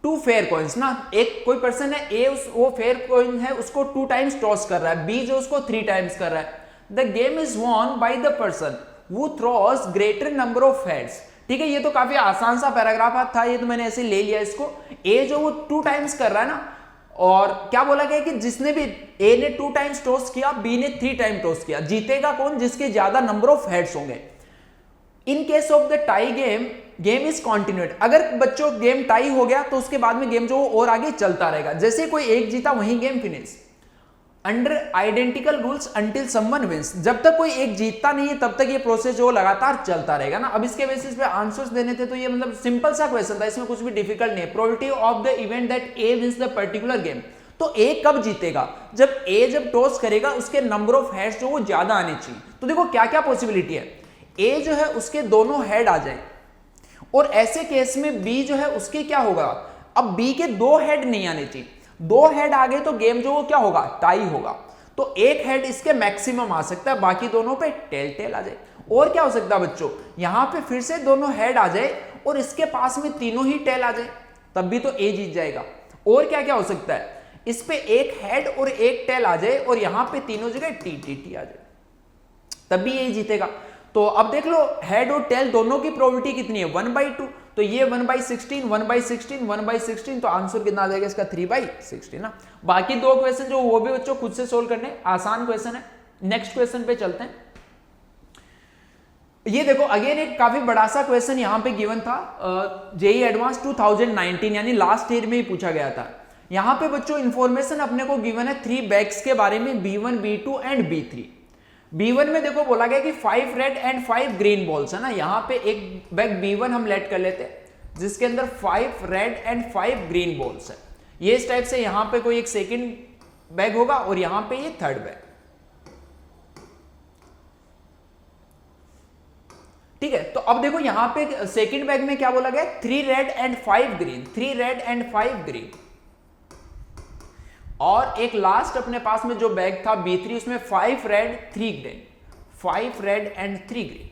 two fair coins ना, एक कोई पर्सन है ए, वो फेयर कॉइन है उसको 2 टाइम्स टॉस कर रहा है, बी जो उसको 3 टाइम्स कर रहा है, the game is won by the person who throws greater number of heads. ठीक है, ये तो काफी आसान सा पैराग्राफ था, ये तो मैंने ऐसे ले लिया इसको। ए जो वो 2 टाइम्स कर रहा है ना, और क्या बोला गया कि जिसने भी ए ने 2 टाइम्स टॉस किया, बी ने 3 टाइम टॉस किया, जीतेगा कौन, जिसके ज्यादा नंबर ऑफ हेड्स होंगे। In case of the tie game is continued. अगर बच्चों गेम टाई हो गया तो उसके बाद में गेम जो और आगे चलता रहेगा, जैसे कोई एक जीता वहीं game finish. Under identical rules until someone wins, जब तक कोई एक जीतता नहीं है तब तक ये प्रोसेस जो लगातार चलता रहेगा ना। अब इसके बेसिस पे आंसर्स देने थे, तो ये मतलब सिंपल सा क्वेश्चन था, इसमें कुछ भी डिफिकल्ट नहीं है। Probability of the event that a wins the particular game, तो ए कब जीतेगा, जब टॉस करेगा उसके नंबर ऑफ हेड्स जो वो ज्यादा आने चाहिए। तो देखो क्या क्या पॉसिबिलिटी है, ए जो है उसके दोनों हेड आ जाए, और ऐसे केस में बी जो है उसके क्या होगा, अब बी के 2 हेड नहीं आने चाहिए, 2 हेड आ गए तो गेम जो वो क्या होगा, टाई होगा। तो 1 हेड इसके मैक्सिमम आ सकता है, बाकी दोनों पे टेल आ जाए। और क्या हो सकता है बच्चों, यहां पे फिर से दोनों हेड आ जाए और इसके पास में तीनों ही टेल आ जाए, तब भी तो ए जीत जाएगा। और क्या क्या हो सकता है, इस पे 1 हेड और 1 टेल आ जाए और यहां पे तीनों जगह टी आ जाए, तब भी ए जीतेगा। तो अब देख लो हेड और टेल दोनों की प्रोबेबिलिटी कितनी है, 1/2, तो ये 1/16, 1/16, 1/16, तो आंसर कितना आ जाएगा इसका 3/16 ना। बाकी 2 क्वेश्चन जो वो भी बच्चों खुद से सोल्व करने, आसान क्वेश्चन है। नेक्स्ट क्वेश्चन पे चलते हैं। ये देखो अगेन एक काफी बड़ा सा क्वेश्चन यहां पे गिवन था, जेई एडवांस 2019 यानी लास्ट ईयर में ही पूछा गया था। यहां पे बच्चों इंफॉर्मेशन अपने को गिवन है 3 बैग्स के बारे में, B1, B2 and B3। B1 में देखो बोला गया कि 5 रेड एंड 5 ग्रीन बॉल्स है ना। यहां पे एक बैग B1 हम लेट कर लेते हैं जिसके अंदर 5 रेड एंड 5 ग्रीन बॉल्स है। ये इस टाइप से यहां पे कोई एक सेकंड बैग होगा और यहां पे ये थर्ड बैग। ठीक है, तो अब देखो यहां पे सेकंड बैग में क्या बोला गया, 3 red and 5 green, 3 red and 5 green. और एक लास्ट अपने पास में जो बैग था B3, उसमें 5 red 3 green, 5 red and 3 green.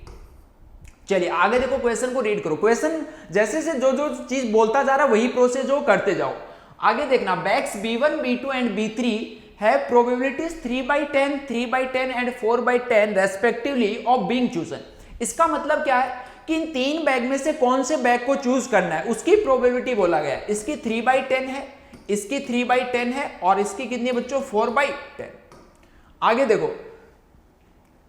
चलिए आगे देखो, क्वेश्चन को रीड करो। क्वेश्चन जैसे से जो जो चीज बोलता जा रहा है वही प्रोसेस जो करते जाओ। आगे देखना, bags B1, B2 and B3 have probabilities 3/10, 3/10 and 4/10 respectively of being chosen. इसका मतलब क्या है कि इन 3 बैग में से कौन से बैग को चूज करना है उसकी प्रोबेबिलिटी बोला गया है। इसकी 3/10 है, इसकी 3/10 है, और इसकी कितनी है बच्चों, 4/10। आगे देखो,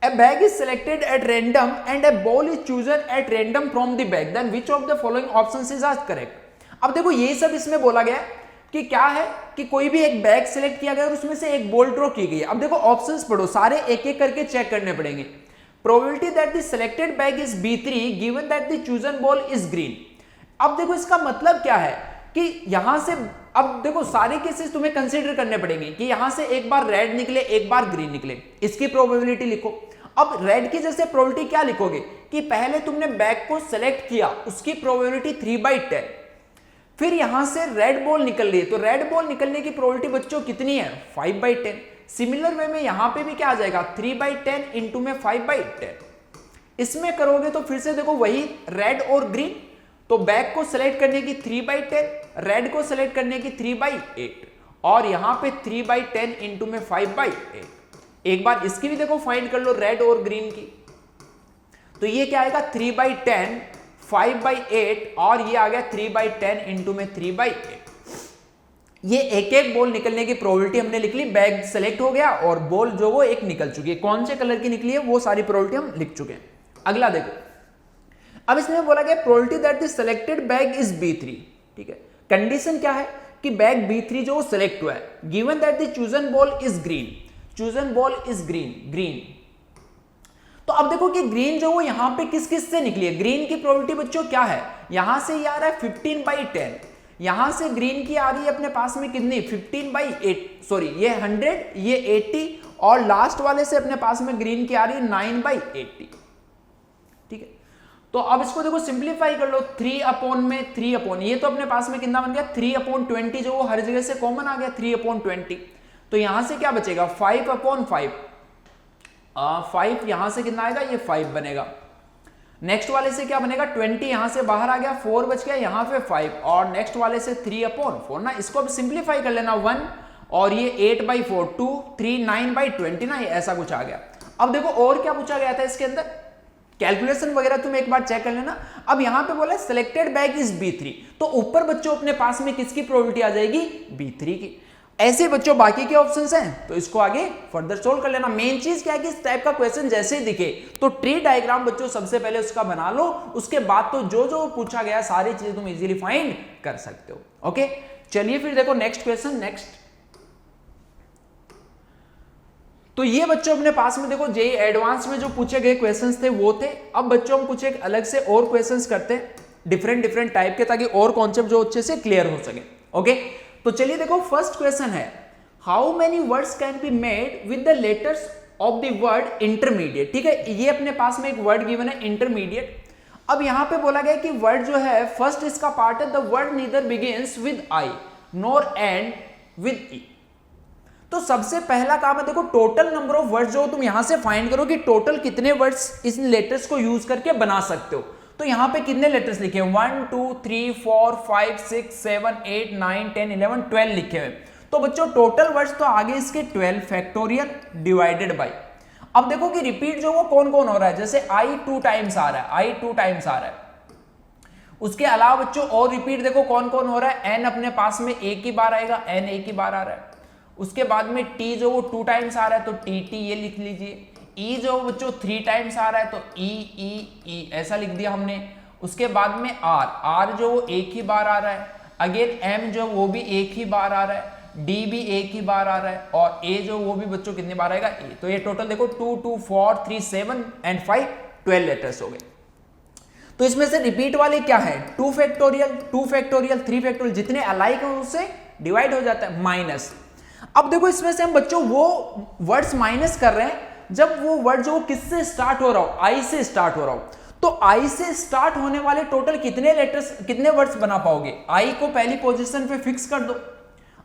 a bag is selected at random and a ball is chosen at random from the bag, then which of the following options is correct। अब देखो ये सब इसमें बोला गया कि क्या है कि कोई भी एक बैग सेलेक्ट किया गया और उसमें से एक बॉल ड्रॉ की गई है। अब देखो ऑप्शंस पढ़ो, सारे एक एक करके चेक करने पड़ेंगे। Probability that the selected bag is B3 given that the chosen ball is green. अब देखो इसका मतलब क्या है कि यहां से, अब देखो सारे केसेस तुम्हें कंसीडर करने पड़ेंगे कि यहां से एक बार रेड निकले, एक बार ग्रीन निकले, इसकी प्रोबेबिलिटी लिखो। अब रेड की जैसे प्रोबेबिलिटी क्या लिखोगे कि पहले तुमने बैग को सेलेक्ट किया, उसकी प्रोबेबिलिटी 3/10, फिर यहां से रेड बॉल निकल रही है तो रेड बॉल निकलने की प्रोबेबिलिटी बच्चों कितनी है, 5/10। सिमिलर वे में यहां पे भी क्या आ जाएगा, 3/10 इंटू में 5/10। इसमें करोगे तो फिर से देखो वही रेड और ग्रीन, तो बैग को सेलेक्ट करने की 3/10, रेड को सेलेक्ट करने की 3/8, और यहां पे 3/10 इंटू में 5/8। एक बार इसकी भी देखो फाइंड कर लो, रेड और ग्रीन की, तो ये क्या आएगा 3/10, 5/8, और ये आ गया 3/10 इंटू में 3/8। ये एक एक बॉल निकलने की प्रोबेबिलिटी हमने लिख ली, बैग सेलेक्ट हो गया और बॉल जो वो एक निकल चुकी है, कौन से कलर की निकली है वो सारी प्रोबेबिलिटी हम लिख चुके हैं। अगला देखो, अब इसमें बोला गया probability that the selected bag is B3। ठीक है, कंडीशन क्या है कि बैग B3 जो सिलेक्ट हुआ है, given that the chosen ball is green, chosen ball is green, green. तो अब देखो कि ग्रीन जो वो यहां पे किस किस से निकली है, ग्रीन की प्रोबेबिलिटी बच्चों क्या है, यहां से ये आ रहा है 15/10, यहां से ग्रीन की आ रही है अपने पास में कितनी 15/8, सॉरी ये 100, ये 80, और लास्ट वाले से अपने पास में ग्रीन की आ रही है 9/80। ठीक है, तो अब इसको देखो सिंप्लीफाई कर लो, 3 में 3 ये तो अपने पास में कितना बन गया 3/20, जो वो हर जगह से कॉमन आ गया 3/20। तो यहां से क्या बचेगा 5/5, 5 यहां से कितना आएगा, ये 5 बनेगा। नेक्स्ट वाले से क्या बनेगा 20, यहां से बाहर आ गया, 4 बच गया, यहां पे 5, और नेक्स्ट वाले से 3/4 ना, इसको अब सिंप्लीफाई कर लेना 1, और ये 8/4 2 3 9/20 ना, ये ऐसा कुछ आ गया। अब देखो और क्या पूछा गया था इसके अंदर, कैलकुलेशन वगैरह तुम एक बार चेक कर लेना। अब यहां पे बोला सिलेक्टेड बैग इज B3, तो ऊपर बच्चों अपने पास में किसकी प्रोबेबिलिटी आ जाएगी B3 की। ऐसे बच्चों बाकी के ऑप्शंस हैं, तो इसको आगे फर्दर सोल्व कर लेना। मेन चीज क्या है कि इस टाइप का क्वेश्चन जैसे ही दिखे तो ट्री डायग्राम बच्चों सबसे पहले उसका बना लो, उसके बाद तो जो जो पूछा गया सारी चीजें तुम इजीली फाइंड कर सकते हो। ओके, चलिए फिर देखो नेक्स्ट क्वेश्चन। नेक्स्ट तो ये बच्चों अपने पास में देखो जेईई एडवांस में जो पूछे गए क्वेश्चंस थे वो थे। अब बच्चों हम कुछ एक अलग से और क्वेश्चंस करते हैं डिफरेंट टाइप के, ताकि और कॉन्सेप्ट जो अच्छे से क्लियर हो सके। ओके, तो चलिए देखो फर्स्ट क्वेश्चन है, how many words can be made with the letters of the word intermediate. ठीक है, ये अपने पास में एक वर्ड गिवन है इंटरमीडिएट। अब यहां पे बोला गया कि वर्ड जो है फर्स्ट इसका पार्ट है the word neither begins with I nor ends with E. तो सबसे पहला काम है देखो टोटल नंबर ऑफ वर्ड्स जो तुम यहां से फाइंड करो कि टोटल कितने वर्ड्स इस लेटर्स को यूज करके बना सकते हो। तो यहां पे कितने लेटर्स लिखे हैं 1 2 3 4 5 6 7 8 9 10 11 12 लिखे हुए। तो बच्चों टोटल वर्ड्स तो आगे इसके 12 फैक्टोरियल डिवाइडेड बाय। अब देखो कि रिपीट जो वो कौन कौन हो रहा है, जैसे आई 2 टाइम्स आ रहा है, आई 2 टाइम्स आ रहा है। उसके अलावा बच्चों और रिपीट देखो कौन कौन हो रहा है, एन अपने पास में एक ही बार आएगा, एन एक ही बार आ रहा है। उसके बाद में टी जो वो 2 टाइम्स आ रहा है, तो टी टी ये लिख लीजिए। ई जो बच्चों 3 टाइम्स आ रहा है, तो ई ई ई ऐसा लिख दिया हमने। उसके बाद में आर, आर जो वो एक ही बार आ रहा है। अगेन एम जो वो भी एक ही बार आ रहा है, डी भी एक ही बार आ रहा है, और ए जो वो भी बच्चों कितनी बार आएगा ए। तो ये टोटल देखो 2 2 4 3 7 एंड 5 12 लेटर्स हो गए। तो इसमें से रिपीट वाले क्या है 2 फैक्टोरियल 2 फैक्टोरियल 3 फैक्टोरियल, जितने अलाइक हैं उससे डिवाइड हो जाता है माइनस। अब देखो इसमें से हम बच्चों वो वर्ड्स माइनस कर रहे हैं जब वो वर्ड जो किससे स्टार्ट हो रहा हो, आई से स्टार्ट हो रहा हो। तो आई से स्टार्ट होने वाले टोटल कितने लेटर्स कितने वर्ड्स बना पाओगे, आई को पहली पोजीशन पे फिक्स कर दो।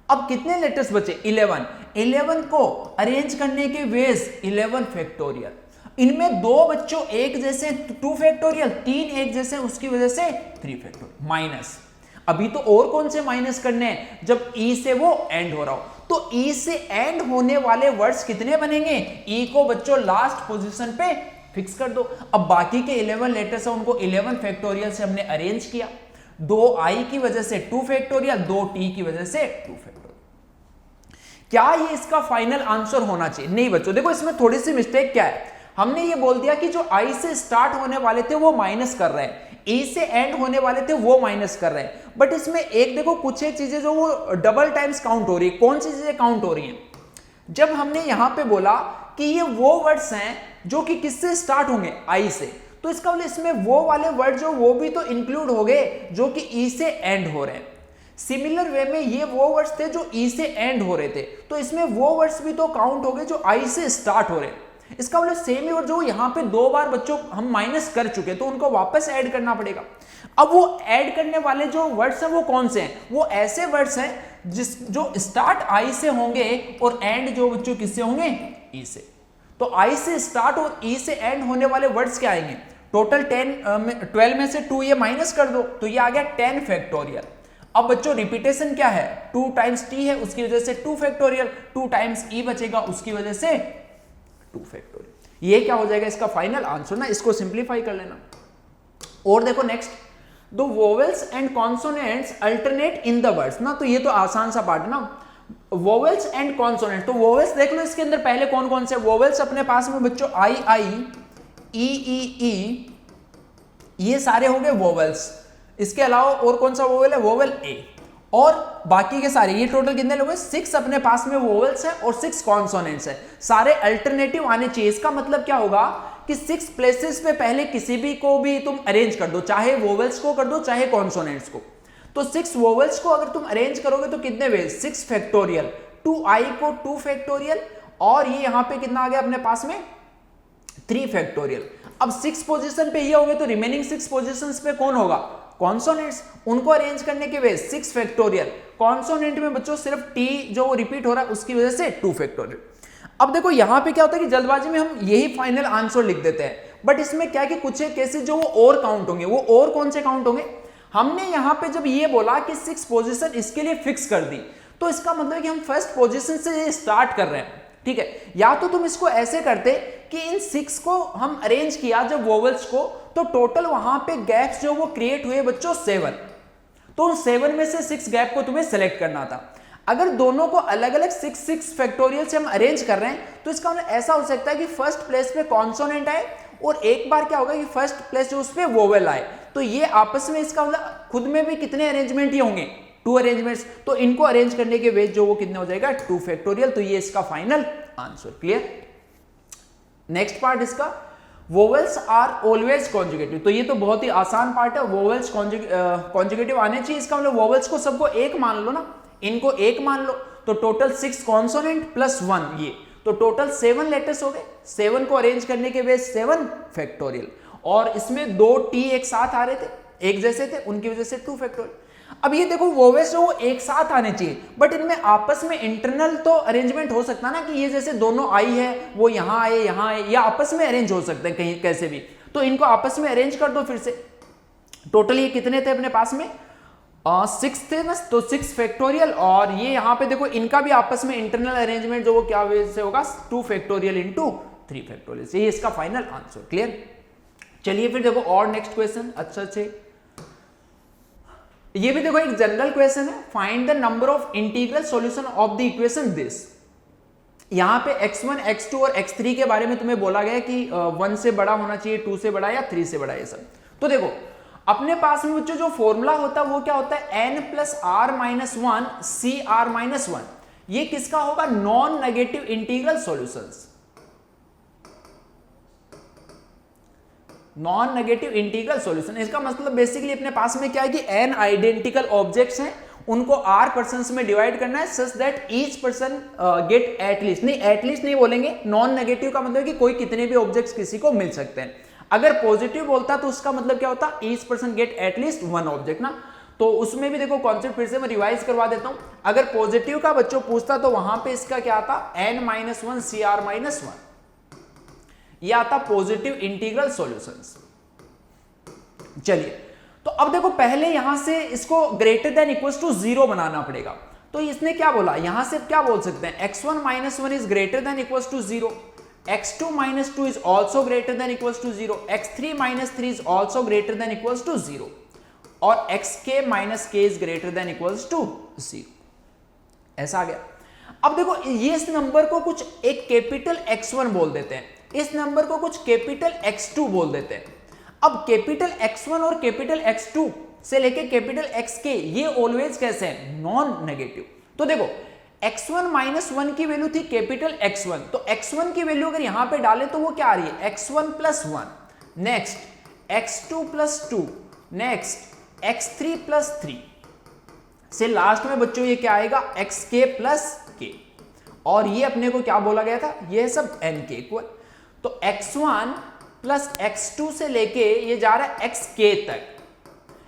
अब कितने लेटर्स बचे 11, 11 को अरेंज करने के वेज 11 फैक्टोरियल। इनमें 2 बच्चों एक जैसे 2 फैक्टोरियल, 3 एक जैसे उसकी वजह से 3 फैक्टोरियल माइनस। अभी तो और कौन से माइनस करने हैं, जब ई से वो एंड हो रहा हो। तो ई से एंड होने वाले वर्ड्स कितने बनेंगे, ई को बच्चों लास्ट पोजीशन पे फिक्स कर दो। अब बाकी के 11 लेटर्स हैं उनको 11 फैक्टोरियल से हमने अरेंज किया। 2 आई की वजह से 2 फैक्टोरियल, 2 टी की वजह से 2 फैक्टोरियल। क्या ये इसका फाइनल आंसर होना चाहिए? नहीं बच्चों, देखो इसमें थोड़ी सी मिस्टेक क्या है, हमने ये बोल दिया कि जो आई से स्टार्ट होने वाले थे वो माइनस कर रहे हैं, ई से एंड होने वाले थे वो माइनस कर रहे हैं। बट इसमें एक देखो कुछ एक चीजें जो वो डबल टाइम्स काउंट हो रही है। कौन सी चीजें काउंट हो रही हैं, जब हमने यहां पे बोला कि ये वो वर्ड्स हैं जो कि किससे स्टार्ट होंगे, आई से, तो इसका मतलब इसमें वो वाले वर्ड जो वो भी तो इंक्लूड हो गए जो कि ई से एंड हो रहे हैं। सिमिलर वे में ये वो वर्ड्स थे जो ई से एंड हो रहे थे, तो इसमें वो वर्ड्स भी तो काउंट हो गए जो आई से स्टार्ट हो रहे हैं। इसका मतलब सेम ही वर्ड जो यहाँ पे 2 बार बच्चों हम माइनस कर चुके, तो उनको वापस ऐड करना पड़ेगा। अब वो ऐड करने वाले जो वर्ड्स हैं वो कौन से हैं, वो ऐसे वर्ड्स हैं जो स्टार्ट आई से होंगे और एंड जो बच्चों किससे होंगे, ई से। तो आई से स्टार्ट और ई से एंड होने वाले वर्ड्स क्या आएंगे, टोटल 12 में से 2 ये माइनस कर दो, तो ये आ गया 10 फैक्टोरियल। अब बच्चों रिपीटेशन क्या है, 2 टाइम्स टी है उसकी वजह से 2 फैक्टोरियल, 2 टाइम्स ई बचेगा उसकी वजह से 2 फैक्टोरियल। ये क्या हो जाएगा इसका फाइनल आंसर ना, इसको सिंप्लीफाई कर लेना। और देखो next, the vowels and consonants alternate in the words ना, तो ये तो आसान सा पार्ट है ना, वोवेल्स एंड कॉन्सोनेंट। तो वोवेल्स देख लो इसके अंदर पहले कौन कौन से वोवेल्स अपने पास में बच्चों, आई आई, ई ई ई, ये सारे हो गए वोवेल्स। इसके अलावा और कौन सा वोवेल है, वोवेल ए। और बाकी के सारे, ये टोटल कितने लोग हैं, 6 अपने पास में वोवेल्स है और 6 कॉन्सोनेंट्स है, सारे अल्टरनेटिव आने चाहिए। इसका मतलब क्या होगा कि 6 प्लेसेस पे पहले किसी भी को भी तुम अरेंज कर दो, चाहे वोवेल्स को कर दो चाहे कॉन्सोनेंट्स को। तो 6 वोवेल्स को अगर तुम अरेंज करोगे तो कितने वे, 6 फैक्टोरियल, 2i को 2 फैक्टोरियल, और ये यहां पे कितना आ गया अपने पास में 3 फैक्टोरियल। अब 6 पोजीशन पे ये हो गए तो रिमेनिंग 6 पोजीशंस पे कौन होगा, कॉन्सोनेंट्स, उनको अरेंज करने के वे 6 फैक्टोरियल। कॉन्सोनेंट में बच्चों सिर्फ टी जो रिपीट हो रहा है उसकी वजह से 2 फैक्टोरियल। अब देखो यहां पे क्या होता है कि जल्दबाजी में हम यही फाइनल आंसर लिख देते हैं, बट इसमें क्या है कि कुछ केसेस जो वो और काउंट होंगे, वो और कौन से काउंट होंगे, हमने यहां पे जब ये बोला कि 6 पोजीशन इसके लिए फिक्स कर दी, तो इसका मतलब है कि हम फर्स्ट पोजीशन से स्टार्ट कर रहे हैं, ठीक है। या तो तुम इसको ऐसे करते कि इन 6 को हम अरेंज किया जब वोवेल्स को, तो टोटल वहां पे गैप्स जो वो क्रिएट हुए बच्चों 7, तो उन 7 में से 6 गैप को तुम्हें सेलेक्ट करना था। अगर दोनों को अलग अलग 6 फैक्टोरियल से हम अरेंज कर रहे हैं तो इसका मतलब ऐसा हो सकता है कि फर्स्ट प्लेस पे कॉन्सोनेंट आए और एक बार क्या होगा कि फर्स्ट प्लेस जो उस पे वोवेल आए, तो ये आपस में इसका मतलब खुद में भी कितने अरेंजमेंट ही होंगे, 2 अरेंजमेंट्स, तो इनको अरेंज करने के वेज जो वो कितने हो जाएगा 2 फैक्टोरियल। तो ये इसका final answer, clear. Next part इसका, वोवेल्स आर ऑलवेज कॉन्जुगेटिव, तो ये तो बहुत ही आसान पार्ट है, वोवेल्स कॉन्जुगेटिव आने चाहिए। इसका मतलब वोवेल्स को सबको एक मान लो ना, इनको एक मान लो, तो टोटल 6 कॉन्सोनेंट प्लस 1, ये तो टोटल 7 लेटर्स हो गए। 7 को अरेंज करने के बेस 7 फैक्टोरियल, और इसमें 2 टी एक साथ आ रहे थे, एक जैसे थे, उनकी वजह से 2 फैक्टोरियल। अब ये देखो वोवेल्स वो एक साथ आने चाहिए, बट इनमें आपस में इंटरनल तो अरेंजमेंट हो सकता ना, कि ये जैसे दोनों आई है वो यहां आए, या आपस में अरेंज हो सकते हैं कहीं कैसे भी, तो इनको आपस में अरेंज कर दो फिर से। टोटल ये कितने थे अपने पास में, 6 थे ना, तो 6 फैक्टोरियल, और ये यहां पे देखो इनका भी आपस में इंटरनल अरेंजमेंट जो वो क्या वजह से होगा 2 फैक्टोरियल इंटू 3 फैक्टोरियल, ये इसका फाइनल आंसर, क्लियर। चलिए फिर देखो और नेक्स्ट क्वेश्चन, अच्छे ये भी देखो एक जनरल क्वेश्चन है, find the number of integral solution of the equation this. यहां पे x1 x2 और x3 के बारे में तुम्हें बोला गया कि 1 से बड़ा होना चाहिए, 2 से बड़ा या 3 से बड़ा, ये सब। तो देखो अपने पास में बच्चों जो फॉर्मूला होता है वो क्या होता है, n plus r minus 1 c r minus 1, ये किसका होगा, non negative integral solutions, non negative integral solution. इसका मतलब बेसिकली अपने पास में क्या है कि n आइडेंटिकल ऑब्जेक्ट्स हैं, उनको r पर्सन्स में डिवाइड करना है such that each person get at least, नहीं एटलीस्ट नहीं बोलेंगे, नॉन नेगेटिव का मतलब कि कोई कितने भी ऑब्जेक्ट्स किसी को मिल सकते हैं। अगर पॉजिटिव बोलता तो उसका मतलब क्या होता, each person get at least 1 object ना। तो उसमें भी देखो कॉन्सेप्ट फिर से मैं रिवाइज करवा देता हूं, अगर पॉजिटिव का बच्चों पूछता तो वहां पे इसका क्या आता, n-1 cr-1, ये आता पॉजिटिव इंटीग्रल सॉल्यूशंस। चलिए तो अब देखो पहले यहां से इसको ग्रेटर देन इक्वल्स टू 0 बनाना पड़ेगा। तो इसने क्या बोला, यहां से क्या बोल सकते हैं, x1 - 1 is greater than equals to 0, x2 - 2 is also greater than equals to 0, x3 - 3 is also greater than equals to 0, और xk - k is greater than equals to 0। ऐसा आ गया। अब देखो ये इस नंबर को कुछ एक कैपिटल x1 बोल देते हैं, इस नंबर को कुछ कैपिटल x2 बोल देते हैं। अब कैपिटल x1 और कैपिटल x2 से लेके कैपिटल xk ये ऑलवेज कैसे हैं, नॉन नेगेटिव। तो देखो x1 - 1 की वैल्यू थी कैपिटल x1, तो x1 की वैल्यू अगर यहां पे डालें तो वो क्या आ रही है, x1 + 1, next x2 + 2, next x3 + 3, से लास्ट में बच्चों ये क्या आएगा, xk + k, और ये अपने को क्या बोला गया था, ये सब n के इक्वल। तो x1 + x2 से लेके ये जा रहा है xk तक,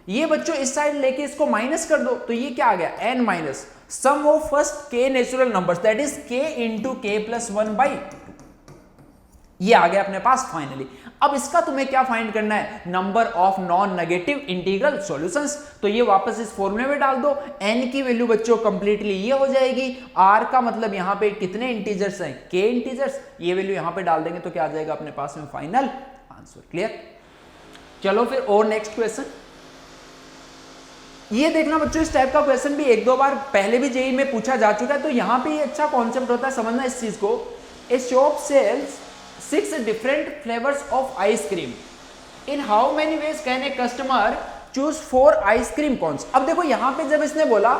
ये बच्चों इस साइड लेके इसको माइनस कर दो तो ये क्या आ गया, n minus sum of first k natural numbers that is k × k + 1/2, ये आ गया अपने पास फाइनली। अब इसका तुम्हें क्या फाइंड करना है, number of non negative integral solutions. तो ये वापस इस फॉर्मूले में डाल दो, n की वैल्यू बच्चों कंप्लीटली ये हो जाएगी, r का मतलब यहां पे कितने इंटीजर्स हैं, k इंटीजर्स, ये वैल्यू यहां पे डाल देंगे तो क्या आ जाएगा अपने पास में फाइनल आंसर, क्लियर। चलो फिर और नेक्स्ट क्वेश्चन, ये देखना बच्चों इस टाइप का क्वेश्चन भी 1-2 बार पहले भी जेईई में पूछा जा चुका है, तो यहां पे ये अच्छा कॉन्सेप्ट होता है समझना इस चीज को। A shop sells 6 different flavors of ice cream. In how many ways can a customer choose 4 ice cream cons. अब देखो यहां पे जब इसने बोला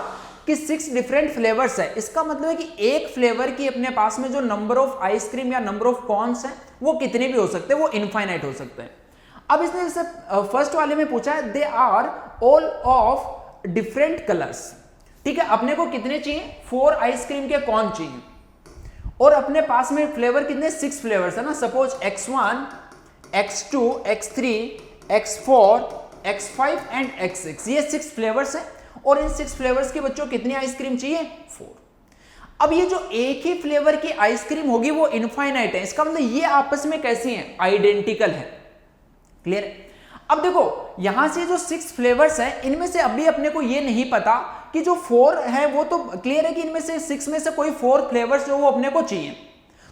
कि 6 डिफरेंट फ्लेवर्स है, इसका मतलब है कि एक फ्लेवर की अपने पास में जो नंबर ऑफ आइसक्रीम या नंबर ऑफ कॉन्स है वो कितने भी हो सकते हैं, वो इनफाइनाइट हो सकते हैं। अब इसने जैसे फर्स्ट वाले में पूछा है they are all of different colours, ठीक है, अपने को कितने चाहिए, 4 आइसक्रीम के कॉन चाहिए, और अपने पास में फ्लेवर कितने, 6 फ्लेवर्स है ना। Suppose X1, X2, X3, X4, X5 and X6, ये 6 फ्लेवर्स है, और इन 6 फ्लेवर्स के बच्चों कितनी आइसक्रीम चाहिए, 4। अब ये जो एक ही फ्लेवर की आइसक्रीम होगी वो इनफाइनाइट है, इसका मतलब ये आपस में कैसी हैं, आइडेंटिकल है। क्लियर है। अब देखो यहां से जो 6 फ्लेवर्स हैं इनमें से अभी अपने को ये नहीं पता कि जो 4 है वो तो क्लियर है कि इनमें से 6 में से कोई 4 फ्लेवर्स जो वो अपने को चाहिए।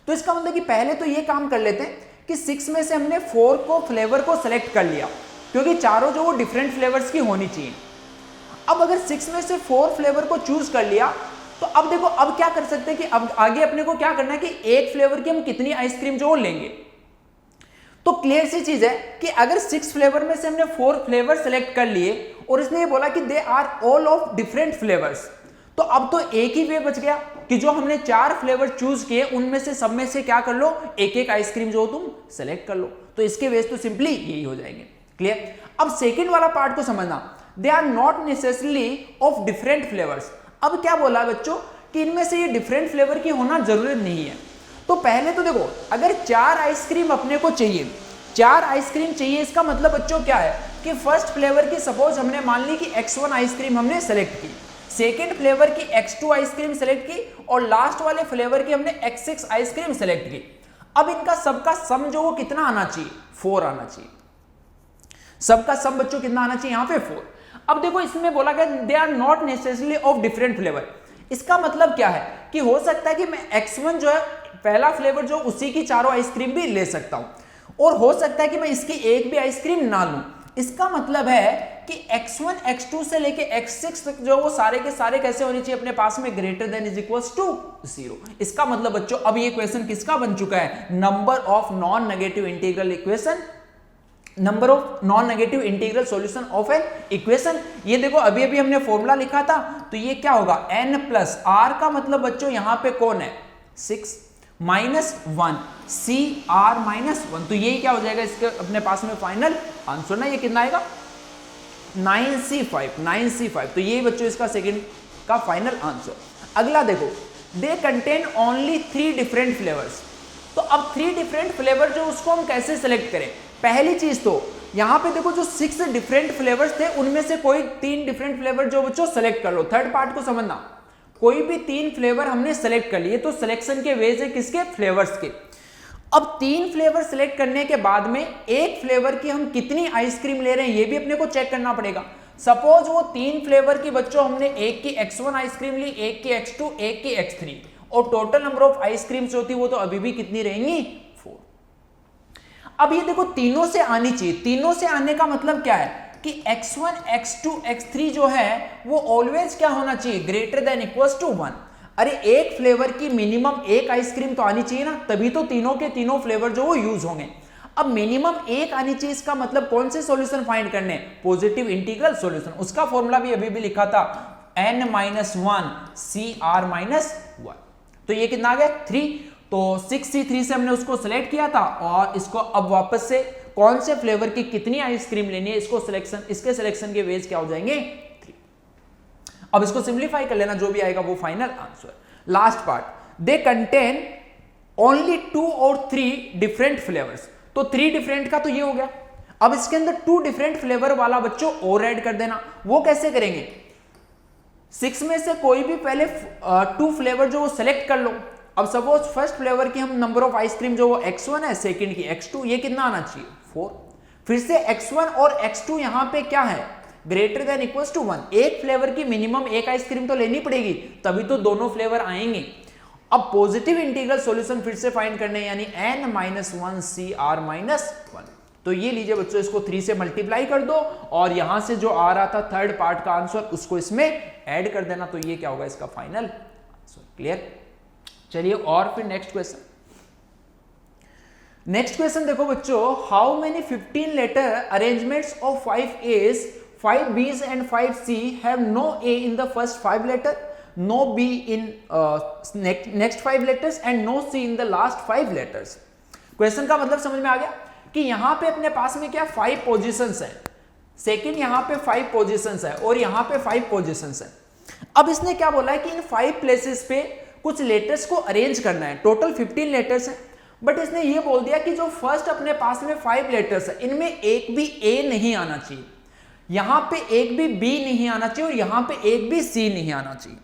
तो इसका मतलब कि पहले तो ये काम कर लेते हैं कि 6 में से हमने 4 को फ्लेवर को सिलेक्ट कर लिया, क्योंकि चारों जो वो डिफरेंट फ्लेवर्स की होनी चाहिए। अब अगर 6 में से 4 फ्लेवर को चूज कर लिया तो अब देखो अब क्या कर सकते हैं कि अब आगे अपने को क्या करना है कि एक फ्लेवर की हम कितनी आइसक्रीम जो लेंगे। तो क्लियर सी चीज है कि अगर 6 फ्लेवर में से हमने 4 फ्लेवर सेलेक्ट कर लिए और इसने ये बोला कि they are all of different flavours, तो अब तो एक ही वे बच गया कि जो हमने 4 फ्लेवर चूज किए उनमें से सब में से क्या कर लो, एक एक आइसक्रीम जो तुम सेलेक्ट कर लो। तो इसके वेज तो सिंपली यही हो जाएंगे। क्लियर। अब सेकेंड वाला पार्ट को समझना, they are not necessarily of different flavours. अब क्या बोला बच्चों कि इनमें से ये डिफरेंट फ्लेवर की होना जरूरी नहीं है। तो पहले तो देखो अगर 4 आइसक्रीम अपने को चाहिए, 4 आइसक्रीम चाहिए, इसका मतलब बच्चों क्या है कि फर्स्ट फ्लेवर की सपोज हमने मान ली कि X1 आइसक्रीम हमने सेलेक्ट की, सेकेंड फ्लेवर की X2 आइसक्रीम सेलेक्ट की, और लास्ट वाले फ्लेवर की हमने X6 आइसक्रीम सेलेक्ट की। अब इनका सबका सम जो वो कितना आना चाहिए, 4 आना चाहिए। सबका सम बच्चों कितना आना चाहिए, यहां पे 4। अब देखो इसमें बोला गया they are not necessarily of different flavour. इसका मतलब क्या है कि हो सकता है कि मैं X1 जो है पहला फ्लेवर जो उसी की चारों आइसक्रीम भी ले सकता हूं, और हो सकता है कि मैं इसकी एक भी आइसक्रीम ना लूं। इसका मतलब है कि X1 X2 से लेके X6 तक जो वो सारे के सारे कैसे होने चाहिए अपने पास में, greater than is equals to 0। इसका मतलब बच्चों अब ये क्वेश्चन किसका बन चुका है, number of non negative integral equation, number of non negative integral solution of an equation. ये देखो अभी अभी हमने फॉर्मूला लिखा था, तो ये क्या होगा, n प्लस r का मतलब बच्चों यहां पे कौन है, 6 माइनस 1 सी आर माइनस 1। तो यही क्या हो जाएगा इसके अपने पास में फाइनल आंसर ना, ये कितना आएगा 9C5। तो यही बच्चों इसका सेकंड का फाइनल आंसर। अगला देखो, they contain only 3 different flavours. तो अब 3 डिफरेंट फ्लेवर जो उसको हम कैसे सेलेक्ट करें। पहली चीज तो यहां पे देखो जो 6 डिफरेंट फ्लेवर्स थे उनमें से कोई 3 डिफरेंट फ्लेवर जो बच्चों सेलेक्ट कर लो। थर्ड पार्ट को समझना, कोई भी 3 फ्लेवर हमने सेलेक्ट कर लिए, तो सिलेक्शन के वेज है किसके, फ्लेवर्स के। अब 3 फ्लेवर सेलेक्ट करने के बाद में एक फ्लेवर की हम कितनी आइसक्रीम ले रहे हैं ये भी अपने को चेक करना पड़ेगा। सपोज वो 3 फ्लेवर की बच्चों हमने एक की X1 आइसक्रीम ली, एक की X2, एक की X3, और टोटल नंबर ऑफ आइसक्रीम्स होती वो तो अभी भी कितनी रहेंगी, 4। अब ये देखो तीनों से आनी चाहिए। तीनों से आने का मतलब क्या है कि X1, X2, X3 जो है वो ऑलवेज क्या होना चाहिए, ग्रेटर देन इक्वल्स टू 1। अरे एक फ्लेवर की मिनिमम एक आइसक्रीम तो आनी चाहिए ना, तभी तो तीनों के तीनों फ्लेवर जो वो यूज होंगे। अब मिनिमम एक आनी चाहिए, इसका मतलब कौन से सॉल्यूशन फाइंड करने, पॉजिटिव इंटीग्रल सॉल्यूशन। उसका फॉर्मूला भी अभी भी लिखा था n-1 CR-1। तो ये कितना आ गया 3। तो 6C3 से हमने उसको सिलेक्ट किया था, और इसको अब वापस से कौन से फ्लेवर की कितनी आइसक्रीम लेनी है इसको सिलेक्शन, इसके सिलेक्शन के वेज क्या हो जाएंगे, 3। अब इसको सिंप्लीफाई कर लेना, जो भी आएगा वो final answer. Last part, they contain only 2 और 3 डिफरेंट फ्लेवर्स। तो 3 डिफरेंट का तो ये हो गया। अब इसके अंदर 2 डिफरेंट फ्लेवर वाला बच्चों और ऐड कर देना। वो कैसे करेंगे, 6 में से कोई भी पहले 2 फ्लेवर जो वो सेलेक्ट कर लो। अब सपोज फर्स्ट फ्लेवर की हम नंबर ऑफ आइसक्रीम जो वो X1 है, सेकंड की X2, ये कितना आना चाहिए, 4। फिर से X1 और X2 यहां पे क्या है, ग्रेटर देन इक्वल्स टू 1। एक फ्लेवर की मिनिमम एक आइसक्रीम तो लेनी पड़ेगी, तभी तो दोनों फ्लेवर आएंगे। अब पॉजिटिव इंटीग्रल सॉल्यूशन फिर से फाइंड करने, यानी n-1 CR-1। तो ये लीजिए बच्चों, इसको 3 से मल्टीप्लाई कर दो, और यहां से जो आ रहा था थर्ड पार्ट का आंसर उसको इसमें ऐड कर देना। तो ये क्या होगा, इसका फाइनल आंसर। क्लियर। चलिए और फिर नेक्स्ट क्वेश्चन। नेक्स्ट क्वेश्चन देखो बच्चों, how many 15 letter arrangements of 5 A's 5 B's and 5 C have no A in the first 5 letter, no B in next 5 letters and no C in the last 5 letters. Question का मतलब समझ में आ गया कि यहां पे अपने पास में क्या 5 पोजीशंस है, सेकंड यहां पे 5 पोजीशंस है और यहां पे 5 पोजीशंस है. अब इसने क्या बोला है कि इन 5 प्लेसेस पे कुछ लेटर्स को अरेंज करना है. टोटल 15 लेटर्स हैं, बट इसने ये बोल दिया कि जो फर्स्ट अपने पास में 5 लेटर्स है इनमें एक भी ए नहीं आना चाहिए, यहां पे एक भी बी नहीं आना चाहिए और यहां पे एक भी सी नहीं आना चाहिए.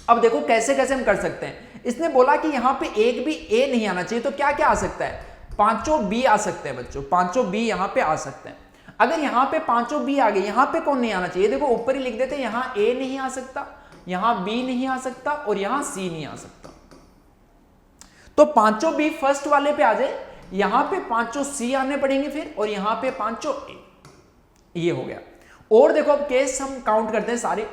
अब देखो कैसे कैसे हम कर सकते हैं. इसने बोला कि यहां पे एक भी ए नहीं आना चाहिए, तो क्या क्या आ सकता है, पांचों बी आ सकते हैं बच्चों, पांचों बी यहां पे आ सकते हैं. अगर यहां पे पांचों बी आ गए, यहां पे कौन नहीं आना चाहिए, देखो ऊपर ही लिख देते हैं, यहां ए नहीं आ सकता, यहां बी नहीं आ सकता और यहां सी नहीं आ सकता. तो पांचों बी फर्स्ट वाले पे आ जाए, यहां पे पांचों सी आने पड़ेंगे फिर, और यहां पे पांचों ए. ये हो गया. और देखो अब केस हम काउंट करते हैं सारे.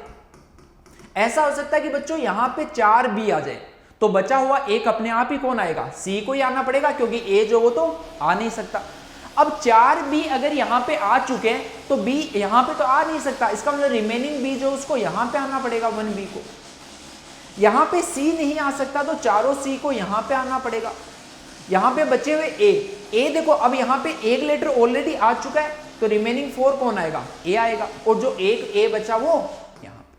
ऐसा हो सकता है कि बच्चों यहां पे 4 बी आ जाए, तो बचा हुआ एक अपने आप ही कौन आएगा, सी को ही आना पड़ेगा, क्योंकि ए जो वो तो आ नहीं सकता. अब 4 बी अगर यहां पे आ चुके हैं तो बी यहां पे तो आ नहीं सकता, इसका मतलब रिमेनिंग बी जो उसको यहां पे आना पड़ेगा, 1 बी को. यहां पे सी नहीं आ सकता तो चारों सी को यहां पे आना पड़ेगा. यहां पे बचे हुए ए देखो अब यहां पे एक लेटर ऑलरेडी आ चुका है, तो रिमेनिंग 4 कौन आएगा, ए आएगा, और जो एक ए बचा वो यहां पे.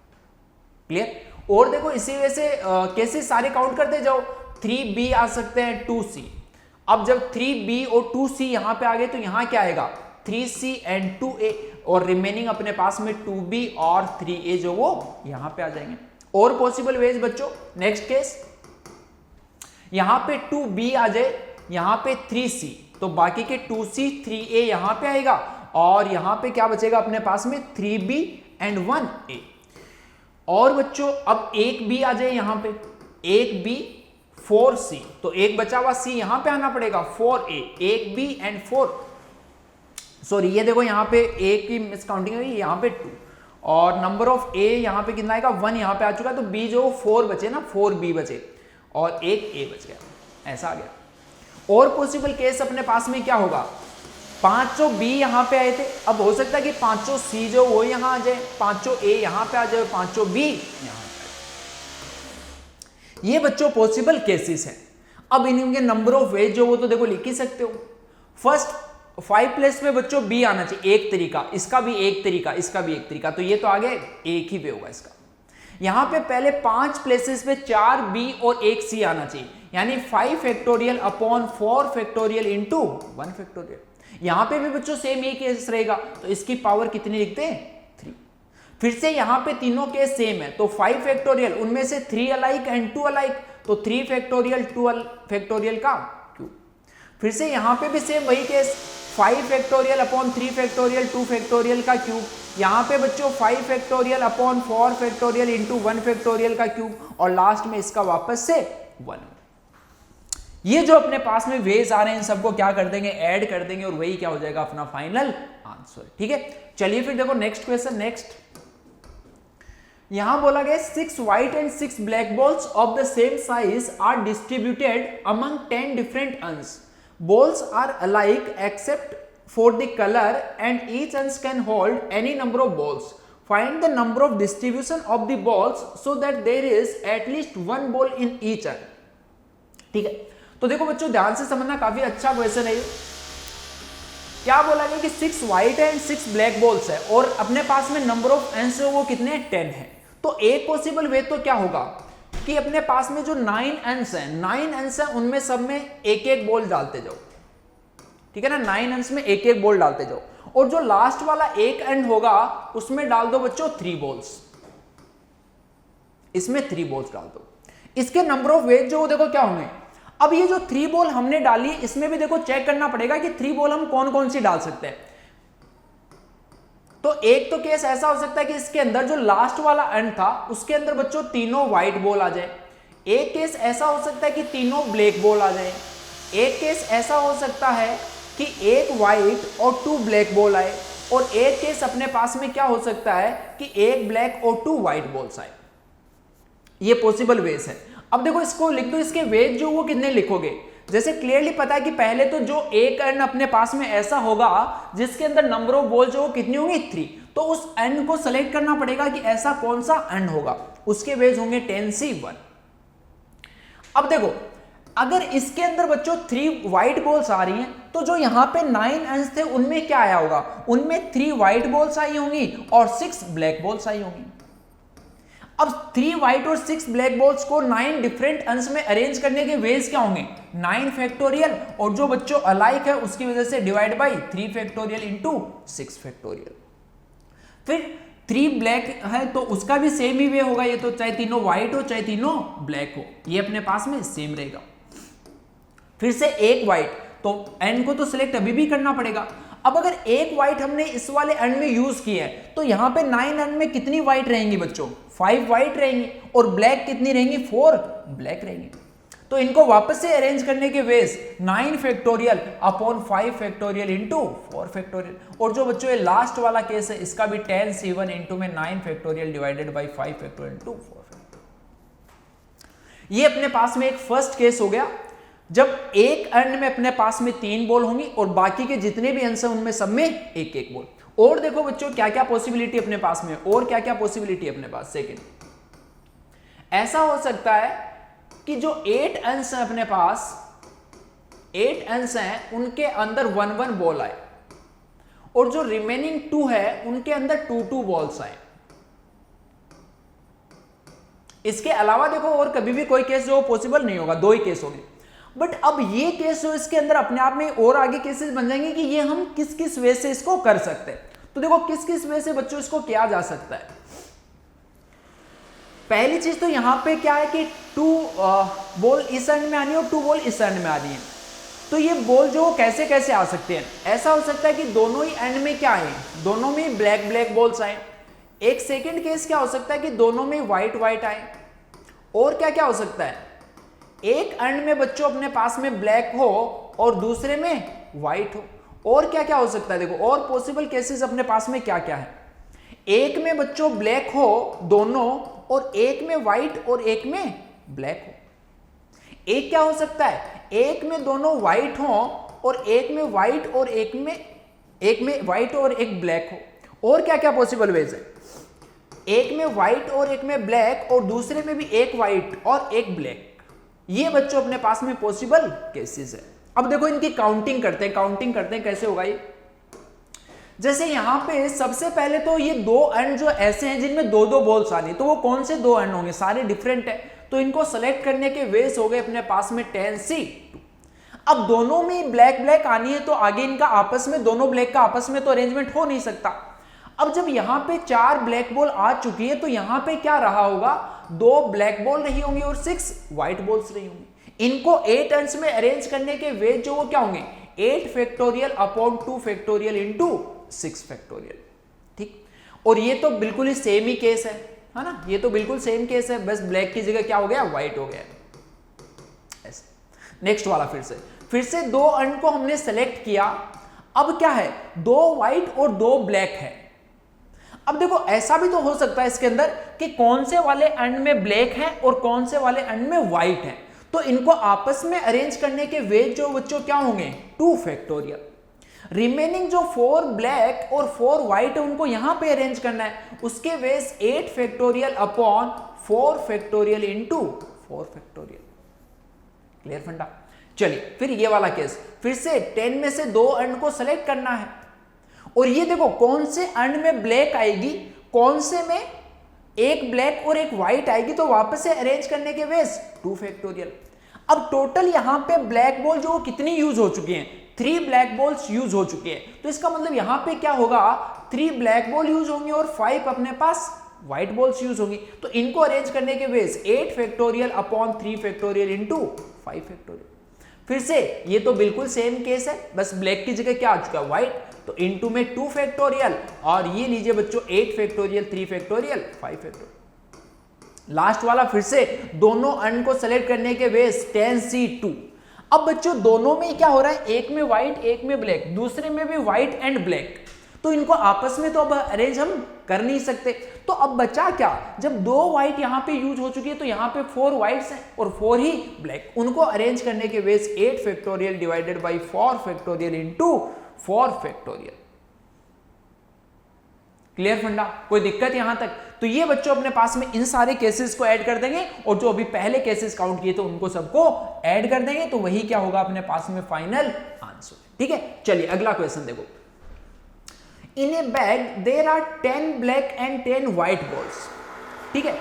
क्लियर. और देखो इसी वजह से कैसे सारे काउंट करते जाओ, 3 बी आ सकते हैं, 2 सी. अब जब 3 बी और 2 सी यहां पे आ गए तो यहां क्या आएगा, 3 सी एंड 2 ए, और रिमेनिंग अपने पास में 2 बी और 3 ए जो वो यहां पे आ जाएंगे. और पॉसिबल वेज बच्चों, नेक्स्ट केस यहां पे 2 बी आ जाए, यहां पे 3 सी, तो बाकी के 2 सी 3 ए यहां पे आएगा, और यहां पे क्या बचेगा अपने पास में 3 बी एंड 1 ए. और बच्चों अब एक बी आ जाए यहां पे, एक बी 4 सी, तो एक बचा हुआ सी यहां पे आना पड़ेगा, 4 ए, एक बी एंड 4. सॉरी ये देखो यहां पे एक की मिसकाउंटिंग हुई, यहां पे 2, और नंबर ऑफ ए यहां पे कितना आएगा, 1 यहां पे आ चुका है, तो बी जो 4 बचे ना, 4 बी बचे और एक ए बच गया, ऐसा आ गया. और पॉसिबल केस अपने पास में क्या होगा, पांचों बी यहां पे आए थे, अब हो सकता है कि पांचों सी जो वो यहां आ जाए, पांचों ए यहां पे आ जाए, पांचों बी यहां पे. ये बच्चों पॉसिबल केसेस हैं. अब इनके नंबर ऑफ वेज जो वो तो देखो लिख ही सकते हो. फर्स्ट 5 प्लेस में बच्चों बी आना चाहिए, एक तरीका, इसका भी एक तरीका, इसका भी एक तरीका, तो ये तो आगे एक ही वे होगा इसका. यहां पे पहले 5 प्लेसेस पे 4 बी और 1 सी आना चाहिए, यानी 5 factorial upon 4 factorial into 1 factorial. यहां पे भी बच्चों सेम ये केस रहेगा, तो इसकी पावर कितनी लिखते हैं, 3. फिर से यहां पे तीनों केस सेम है, तो 5 फैक्टोरियल उनमें से 3 अलाइक एंड 2 अलाइक, तो 3 फैक्टोरियल 2 फैक्टोरियल का क्यूब. फिर से यहां पे भी सेम वही case, 5 factorial upon 3 factorial 2 factorial का क्यूब. यहां पे बच्चों 5 factorial upon 4 factorial into 1 factorial का क्यूब, और लास्ट में इसका वापस से 1. ये जो अपने पास में वेज आ रहे हैं इन सबको क्या कर देंगे, ऐड कर देंगे, और वही क्या हो जाएगा अपना फाइनल आंसर. ठीक है, चलिए फिर देखो नेक्स्ट क्वेश्चन. नेक्स्ट यहां बोला गया 6 white and 6 black balls of the same size are distributed among 10 different urns. Balls are alike except for the color and each uns can hold any number of balls. Find the number of distribution of the balls so that there is at least one ball in each un. ठीक है, तो देखो बच्चों ध्यान से समझना, काफी अच्छा क्वेश्चन है ये. क्या बोला गया कि 6 व्हाइट एंड 6 ब्लैक बॉल्स है, और अपने पास में नंबर ऑफ अंस वो कितने 10 है. तो एक पॉसिबल वे तो क्या होगा कि अपने पास में जो 9 अंश हैं, 9 अंश हैं उनमें सब में एक एक बॉल डालते जाओ. ठीक है ना, 9 अंश में एक एक बॉल डालते जाओ, और जो लास्ट वाला एक एंड होगा उसमें डाल दो बच्चों 3 बॉल्स, इसमें 3 बॉल्स डाल दो. इसके नंबर ऑफ वेज जो देखो क्या होंगे. अब ये जो 3 बॉल हमने डाली इसमें भी देखो चेक करना पड़ेगा कि 3 बॉल हम कौन कौन सी डाल सकते हैं. तो एक तो केस ऐसा हो सकता है कि इसके अंदर जो लास्ट वाला एंड था उसके अंदर बच्चों तीनों व्हाइट बॉल आ जाए. एक केस ऐसा हो सकता है कि तीनों ब्लैक बॉल आ जाए. एक केस ऐसा हो सकता है कि एक व्हाइट और 2 ब्लैक बॉल आए, और एक केस अपने पास में क्या हो सकता है कि एक ब्लैक और 2 व्हाइट बॉल्स आए. ये पॉसिबल वेज है. अब देखो इसको लिख दो, इसके वेज जो वो कितने लिखोगे, जैसे क्लियरली पता है कि पहले तो जो एक एंड अपने पास में ऐसा होगा जिसके अंदर नंबर ऑफ बॉल जो कितनी होंगी 3, तो उस एंड को सेलेक्ट करना पड़ेगा कि ऐसा कौन सा एंड होगा, उसके बेस होंगे 10C1। अब देखो अगर इसके अंदर बच्चों 3 व्हाइट बॉल्स आ रही हैं तो जो यहां पे 9 एंड्स थे उनमें क्या आया होगा, उनमें 3 व्हाइट बॉल्स आई होंगी और 6 ब्लैक बॉल्स आई होंगी। अब 3 व्हाइट और 6 ब्लैक बॉल्स को 9 डिफरेंट अंश में अरेंज करने के वेज क्या होंगे, 9 फैक्टोरियल, और जो बच्चों अलाइक है उसकी वजह से divide by 3 factorial into 6 factorial. फिर 3 ब्लैक है तो उसका भी सेम ही वे होगा, ये तो चाहे तीनों व्हाइट हो चाहे तीनों ब्लैक हो, ये अपने पास में सेम रहेगा। फिर से एक व्हाइट, तो एंड को तो सिलेक्ट अभी भी करना पड़ेगा। अब अगर एक व्हाइट हमने इस वाले एंड में यूज की है तो यहां पे 9 एंड में कितनी व्हाइट रहेंगी बच्चों, 5 व्हाइट रहेंगी, और ब्लैक कितनी रहेंगी, 4 ब्लैक रहेंगी। तो इनको वापस से अरेंज करने के ways 9 factorial upon 5 factorial into 4 factorial, और जो बच्चों ये लास्ट वाला केस है इसका भी 10C1 इंटू में 9 factorial divided by 5 factorial into 4 factorial. ये अपने पास में एक फर्स्ट केस हो गया जब एक एंड में अपने पास में 3 बॉल होंगी और बाकी के जितने भी अंश हैं उनमें सब में एक एक बॉल। और देखो बच्चों क्या क्या पॉसिबिलिटी अपने पास में, और क्या क्या पॉसिबिलिटी अपने पास। सेकंड, ऐसा हो सकता है कि जो 8 अंश हैं अपने पास, 8 अंश हैं उनके अंदर 1-1 बॉल आए, और जो रिमेनिंग 2 है उनके अंदर 2-2 बॉल्स आए। इसके अलावा देखो और कभी भी कोई केस जो पॉसिबल नहीं होगा, 2 ही केस होंगे। बट अब ये केस जो इसके अंदर अपने आप में और आगे केसेस बन जाएंगे कि ये हम किस किस वे से इसको कर सकते हैं। तो देखो किस किस वे से बच्चों इसको किया जा सकता है। पहली चीज तो यहां पे क्या है कि 2 बॉल इस एंड में आनी है और 2 बॉल इस एंड में आ रही है, तो ये बॉल जो कैसे कैसे आ सकते हैं। ऐसा हो सकता है कि दोनों ही एंड में क्या आए, दोनों में ब्लैक ब्लैक बॉल्स आए। एक सेकेंड केस क्या हो सकता है कि दोनों में व्हाइट व्हाइट आए। और क्या क्या हो सकता है, एक एंड में बच्चों अपने पास में ब्लैक हो और दूसरे में व्हाइट हो। और क्या क्या हो सकता है, देखो और पॉसिबल केसेस अपने पास में क्या क्या है। एक में बच्चों ब्लैक हो दोनों, और एक में व्हाइट और एक में ब्लैक हो। एक क्या हो सकता है, एक में दोनों व्हाइट हो और एक में व्हाइट और एक में व्हाइट और एक ब्लैक हो। और क्या क्या पॉसिबल वेज है, एक में व्हाइट और एक में ब्लैक और दूसरे में भी एक व्हाइट और एक ब्लैक। ये बच्चों अपने पास में पॉसिबल केसेस है। अब देखो इनकी काउंटिंग करते हैं कैसे होगा ये। जैसे यहां पे सबसे पहले तो ये 2 एंड जो ऐसे हैं जिनमें 2-2 बॉल्स आ रही, तो वो कौन से 2 एंड होंगे, सारे डिफरेंट है, तो इनको सेलेक्ट करने के वेस हो गए अपने पास में 10C2। अब दोनों में ब्लैक ब्लैक आनी है तो आगे इनका आपस में, दोनों ब्लैक का आपस में तो अरेंजमेंट हो नहीं सकता। अब जब यहां पे 4 ब्लैक बॉल आ चुकी है तो यहां पे क्या रहा होगा, 2 ब्लैक बॉल रही होंगी और 6 व्हाइट बॉल्स रही होंगी। इनको 8 अंश में अरेंज करने के वेज जो वो क्या होंगे, 8 factorial upon 2 factorial into 6 factorial. ठीक, और ये तो बिल्कुल ही सेम ही केस है ना, ये तो बिल्कुल सेम केस है, बस ब्लैक की जगह क्या हो गया, व्हाइट हो गया। ऐसे नेक्स्ट वाला फिर से 2 एंड को हमने सेलेक्ट किया। अब क्या है, 2 व्हाइट और 2 ब्लैक है। अब देखो ऐसा भी तो हो सकता है इसके अंदर कि कौन से वाले एंड में ब्लैक है और कौन से वाले एंड में व्हाइट है, तो इनको आपस में अरेंज करने के वेज जो बच्चों क्या होंगे, 2 फैक्टोरियल। रिमेनिंग जो 4 ब्लैक और 4 व्हाइट है उनको यहां पे अरेंज करना है, उसके ways 8 factorial upon 4 factorial into 4 factorial. Clear funda. चलिए फिर ये वाला केस, फिर से 10 में से 2 एंड को सेलेक्ट करना है, और ये देखो कौन से एंड में ब्लैक आएगी, कौन से में एक ब्लैक और एक व्हाइट आएगी, तो वापस से अरेंज करने के वेज 2 फैक्टोरियल। अब टोटल यहां पे ब्लैक बॉल जो कितनी यूज हो चुकी हैं, 3 ब्लैक बॉल्स यूज हो चुकी है, तो इसका मतलब यहां पे क्या होगा, 3 ब्लैक बॉल यूज होंगी और 5 अपने पास व्हाइट बॉल्स यूज होंगी। तो इनको अरेंज करने के ways 8 factorial upon 3 factorial into 5 factorial. फिर से ये तो बिल्कुल सेम केस है, बस ब्लैक की जगह क्या आ चुका है, व्हाइट, तो इनटू में 2 फैक्टोरियल, और ये लीजिए बच्चों 8 फैक्टोरियल, 3 फैक्टोरियल, 5 फैक्टोरियल। लास्ट वाला फिर से दोनों एंड को सेलेक्ट करने के वेज 10C2। अब बच्चों दोनों में क्या हो रहा है, एक में व्हाइट एक में ब्लैक, दूसरे में भी व्हाइट एंड ब्लैक, तो इनको आपस में तो अब अरेंज हम कर नहीं सकते। तो अब बचा क्या, जब 2 व्हाइट यहाँ पे यूज हो चुकी है तो यहाँ पे 4 व्हाइट्स हैं और 4 ही ब्लैक, उनको अरेंज करने के ways 8 factorial divided by 4 factorial into 4 factorial. Clear funda, कोई दिक्कत यहां तक? तो ये बच्चों अपने पास में इन सारे केसेस को ऐड कर देंगे और जो अभी पहले केसेस काउंट किए तो उनको सबको ऐड कर देंगे, तो वही क्या होगा अपने पास में फाइनल आंसर। ठीक है, चलिए अगला क्वेश्चन देखो। In a bag there are 10 black and 10 white balls. ठीक है,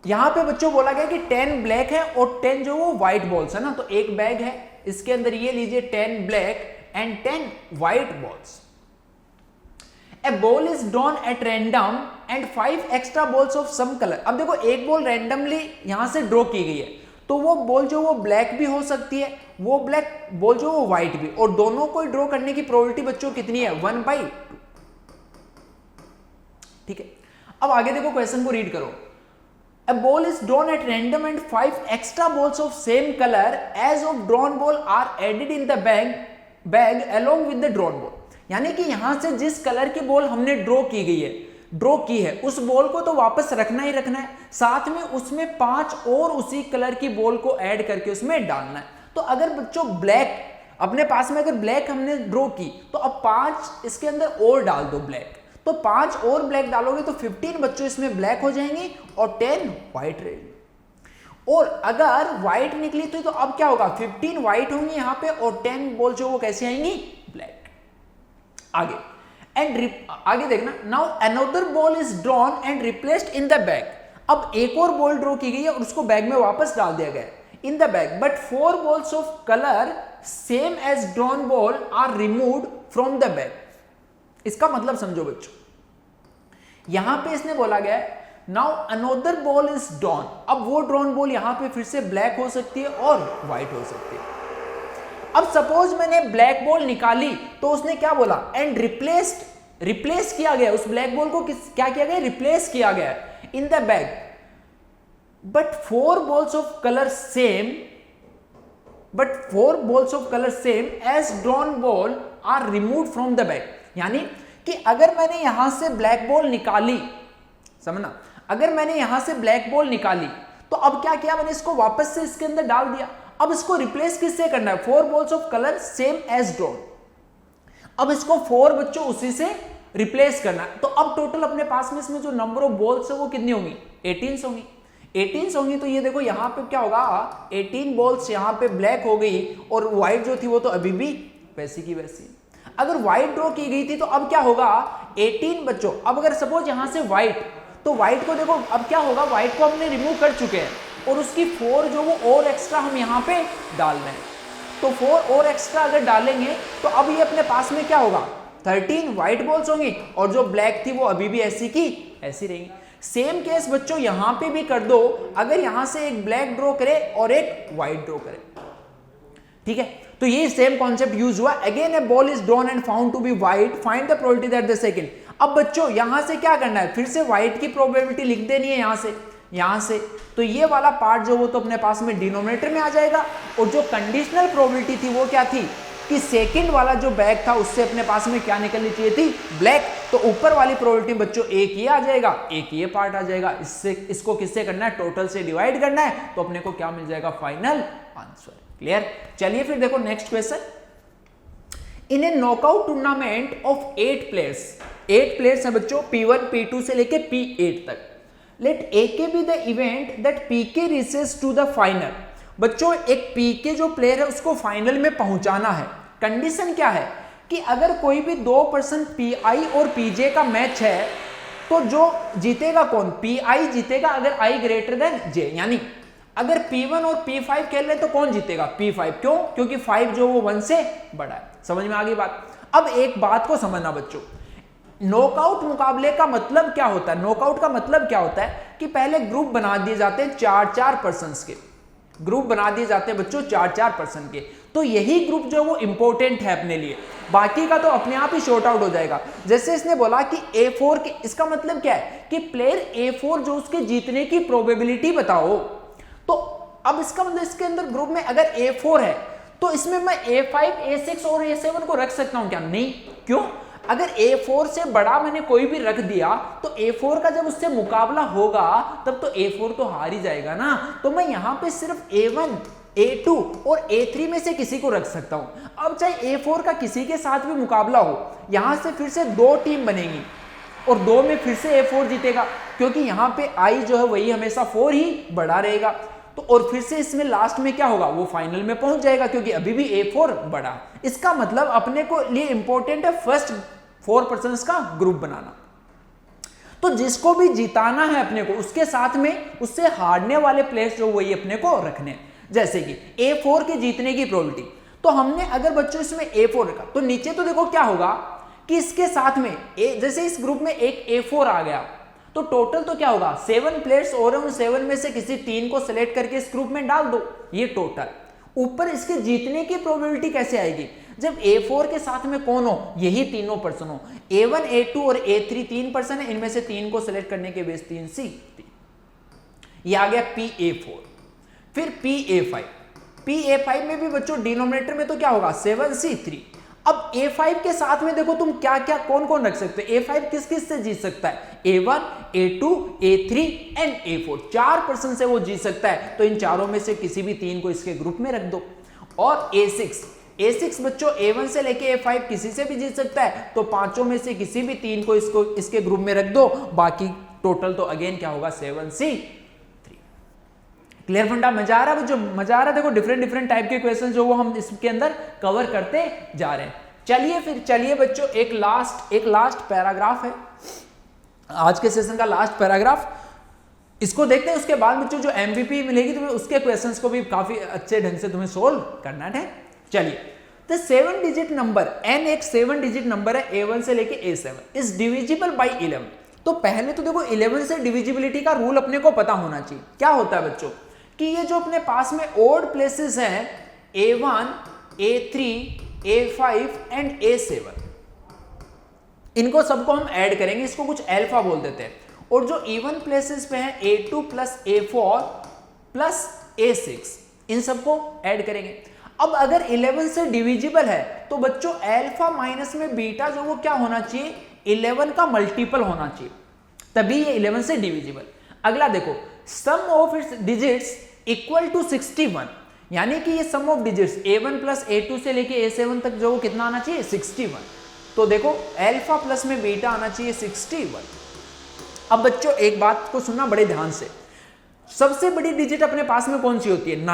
यहां पे बच्चों बोला गया कि 10 ब्लैक है और 10 जो वो व्हाइट बॉल्स है ना, तो एक बैग है, इसके अंदर ये लीजिए 10 black and 10 white balls. A ball is drawn at random and 5 extra balls of some color। अब देखो एक बॉल रैंडमली यहां से ड्रॉ की गई है, तो वो बॉल जो वो ब्लैक भी हो सकती है, वो ब्लैक बॉल जो वो व्हाइट भी, और दोनों को ड्रॉ करने की प्रोबेबिलिटी बच्चों कितनी है, 1/2। ठीक है, अब आगे देखो क्वेश्चन को रीड करो। A ball is drawn at random and 5 extra balls of same color as of drawn ball are added in the bag along with the drawn ball। यानी कि यहां से जिस कलर की बॉल हमने ड्रॉ की है उस बॉल को तो वापस रखना ही रखना है, साथ में उसमें 5 और उसी कलर की बॉल को ऐड करके उसमें डालना है। तो अगर बच्चों ब्लैक अपने पास में अगर ब्लैक हमने ड्रॉ की तो अब 5 इसके अंदर और डाल दो ब्लैक, तो 5 और ब्लैक डालोगे तो 15 बच्चों इसमें ब्लैक हो जाएंगे और 10 व्हाइट रहेंगे। और अगर व्हाइट निकली तो अब क्या होगा, 15 व्हाइट होंगी यहां पे और 10 बॉल जो वो कैसे आएंगी, ब्लैक। आगे आगे देखना, now another ball is drawn and replaced in the bag. अब एक और बॉल ड्रॉ की गई है और उसको बैग में वापस डाल दिया गया in the bag, but 4 balls of colour same as drawn ball are removed from the bag. इसका मतलब समझो बच्चों, यहां पे इसने बोला गया now another ball is drawn. अब वो ड्रॉन बॉल यहां पे फिर से ब्लैक हो सकती है और व्हाइट हो सकती है। अब सपोज मैंने ब्लैक बॉल निकाली तो उसने क्या बोला, एंड रिप्लेस किया गया, उस ब्लैक बॉल को क्या किया गया, रिप्लेस किया गया in the bag, but 4 balls of colour same as drawn ball are removed from the bag. यानी कि अगर मैंने यहां से ब्लैक बॉल निकाली, समझना, अगर मैंने यहां से ब्लैक बॉल निकाली तो अब क्या किया, मैंने इसको वापस से इसके अंदर डाल दिया। अब इसको रिप्लेस किससे करना है, 4 balls of colour same as drawn. अब इसको 4 बच्चों उसी से रिप्लेस करना है, तो अब टोटल अपने पास में इसमें जो नंबर ऑफ बॉल्स है वो कितनी होंगी, 18 होंगी। 18 होंगी तो ये देखो यहां पे क्या होगा, 18 बॉल्स यहां पे ब्लैक हो गई और व्हाइट जो थी वो तो अभी भी वैसी की वैसी। अगर व्हाइट ड्रॉ की गई थी तो अब क्या होगा, 18 बच्चों, अब अगर सपोज यहां से व्हाइट, तो व्हाइट को देखो अब क्या होगा, व्हाइट को हमने रिमूव कर चुके हैं और उसकी 4 जो वो और एक्स्ट्रा हम यहाँ पे डाल रहे हैं, तो 4 और एक्स्ट्रा अगर डालेंगे तो अब ये अपने पास में क्या होगा, 13 व्हाइट बॉल्स होंगी और जो ब्लैक थी वो अभी भी ऐसी की ऐसी रहेंगी। सेम केस बच्चों यहां पे भी कर दो, अगर यहां से एक ब्लैक ड्रॉ करे और एक व्हाइट ड्रॉ करे, ठीक है, तो ये सेम कॉन्सेप्ट यूज हुआ। Again a ball is drawn and found to be white, find the probability that the second. अब बच्चों यहां से क्या करना है, फिर से व्हाइट की प्रोबेबिलिटी लिख देनी है यहां से, तो ये वाला पार्ट जो वो तो अपने पास में डिनोमिनेटर में आ जाएगा, और जो कंडीशनल प्रोबेबिलिटी थी वो क्या थी कि सेकंड वाला जो बैग था उससे अपने पास में क्या निकलनी चाहिए थी, ब्लैक, तो ऊपर वाली प्रोबेबिलिटी बच्चों एक ये आ जाएगा, एक ये पार्ट आ जाएगा, इससे इसको किससे करना है, टोटल से डिवाइड करना है, तो अपने को क्या मिल जाएगा, फाइनल आंसर। क्लियर, चलिए फिर देखो next question. In a knockout tournament of 8 players, 8 players हैं बच्चों, P1 P2 से लेके P8 तक, let AK be the event that PK reaches to the final. बच्चों एक PK जो प्लेयर है उसको फाइनल में पहुंचाना है। कंडीशन क्या है कि अगर कोई भी 2 पर्सन PI और PJ का मैच है तो जो जीतेगा कौन, PI जीतेगा अगर I ग्रेटर देन J, यानी अगर P1 और P5 खेल रहे तो कौन जीतेगा, P5, क्यों, क्योंकि 5 जो वो 1 से बड़ा है। समझ में आ गई बात। अब एक बात को समझना बच्चों, नॉकआउट मुकाबले का मतलब क्या होता है, नॉकआउट का मतलब क्या होता है कि पहले ग्रुप बना दिए जाते हैं 4-4 पर्सन्स के, ग्रुप बना दिए जाते हैं बच्चों 4-4 पर्सन के, तो यही ग्रुप जो वो इंपॉर्टेंट है अपने लिए, बाकी का तो अपने आप ही शॉर्ट आउट हो जाएगा। जैसे इसने बोला कि A4 के, इसका मतलब क्या है कि प्लेयर A4 जो उसके जीतने की प्रोबेबिलिटी बताओ, तो अब इसका मतलब इसके अंदर ग्रुप में अगर A4 है तो इसमें मैं A5, A6 और A7 को रख सकता हूं क्या, नहीं, क्यों? अगर A4 से बड़ा मैंने कोई भी रख दिया तो A4 का जब उससे मुकाबला होगा तब तो A4 तो हार ही जाएगा ना। तो मैं यहां पे सिर्फ A1, A2 और A3 में से किसी को रख सकता हूं। अब चाहे A4 का किसी के साथ भी मुकाबला हो, यहां से फिर से 2 टीम बनेगी और 2 में फिर से A4 जीतेगा, क्योंकि यहां पे I जो है वही हमेशा 4 ही बड़ा रहेगा। तो और फिर से इसमें लास्ट में क्या होगा, वो फाइनल में पहुंच जाएगा, क्योंकि अभी भी A4 बड़ा। इसका मतलब अपने को लिए इंपॉर्टेंट है फर्स्ट 4 पर्सन्स का ग्रुप बनाना। तो जिसको भी जिताना है अपने को, उसके साथ में उससे हारने वाले प्लेयर्स जो वही अपने को रखने हैं। जैसे कि A4 के जीतने की प्रोबेबिलिटी, तो हमने अगर बच्चों इसमें A4 रखा तो नीचे तो देखो क्या होगा कि इसके साथ में जैसे इस ग्रुप में एक A4 आ गया तो टोटल तो क्या होगा 7 प्लेयर्स और उन 7 में से किसी 3 को सिलेक्ट करके इस ग्रुप में डाल दो, ये टोटल। ऊपर इसके जीतने की प्रोबेबिलिटी कैसे आएगी, जब A4 के साथ में कौन हो, यही तीनों पर्सन हो। A1, A2 और A3 3 पर्सन है, इनमें से 3 को सिलेक्ट करने के बेस 3C, ये आ गया PA4। फिर PA5, PA5 में भी बच्चों डिनोमिनेटर में तो क्या होगा 7C3। अब A5 के साथ में देखो तुम क्या क्या कौन कौन रख सकते हो, A5 किस किस से जीत सकता है, A1, A2, A3 and A4, 4 person से वो जीत सकता है। तो इन चारों में से किसी भी 3 को इसके ग्रुप में रख दो। और A6 बच्चों A1 से लेके A5 किसी से भी जीत सकता है, तो पांचों में से किसी भी 3 को इसको इसके ग्रुप में रख दो, बाकी टोटल तो अगेन क्या होगा 7C3। क्लियर फंडा, मजा आ रहा है बच्चों, मजा आ रहा है। देखो डिफरेंट टाइप के क्वेश्चन जो वो हम इसके अंदर कवर करते जा रहे हैं। चलिए बच्चों एक लास्ट पैराग्राफ है, आज के सेशन का लास्ट पैराग्राफ, इसको देखते हैं। उसके बाद बच्चों जो MVP मिलेगी तुम्हें उसके क्वेश्चंस को भी काफी अच्छे ढंग से तुम्हें सोल्व करना है। चलिए, द 7 डिजिट नंबर n एक 7 डिजिट नंबर है A1 से लेके A7 इज डिविजिबल बाई 11। तो पहले तो देखो 11 से डिविजिबिलिटी का रूल अपने को पता होना चाहिए। क्या होता है बच्चों कि ये जो अपने पास में ओड प्लेसेस हैं A1, A3, A5 and A7, इनको सबको हम ऐड करेंगे, इसको कुछ अल्फा बोल देते हैं। और जो इवन प्लेसेस पे हैं A2 plus A4 plus A6, इन सबको ऐड करेंगे। अब अगर 11 से डिविजिबल है तो बच्चों अल्फा माइनस में बीटा जो वो क्या होना चाहिए 11 का मल्टीपल होना चाहिए, तभी ये 11 से डिविजिबल। अगला देखो, sum of its digits equal to 61, यानी कि ये सम of digits A1 plus A2 से लेके A7 तक जो वो कितना आना चाहिए 61। तो देखो अल्फा प्लस में बीटा आना चाहिए 61। अब बच्चों एक बात को सुनना बड़े ध्यान से, सबसे बड़ी डिजिट अपने पास में कौन सी होती है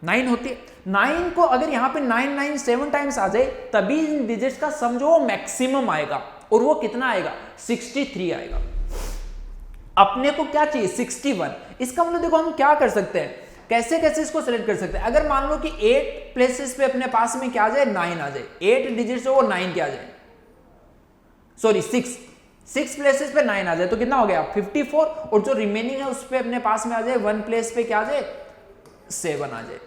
9 होती है। 9 को अगर यहाँ पे 9 7 टाइम्स आ जाए तभी इन डिजिट्स का सम जो मैक्सिमम आएगा, और वो कितना आएगा 63 आएगा। अपने को क्या चाहिए 61। इसका मतलब देखो हम क्या कर सकते हैं, कैसे इसको सेलेक्ट कर सकते हैं। अगर मान लो कि 8 प्लेसेस पे अपने पास में क्या आ जाए 9 आ जाए, 8 डिजिट से वो 9 क्या आ जाए, सॉरी 6 प्लेसेस पे 9 आ जाए तो कितना हो गया 54, और जो रिमेनिंग है उस पे अपने पास में आ जाए 1 प्लेस पे क्या आ जाए 7 आ जाए,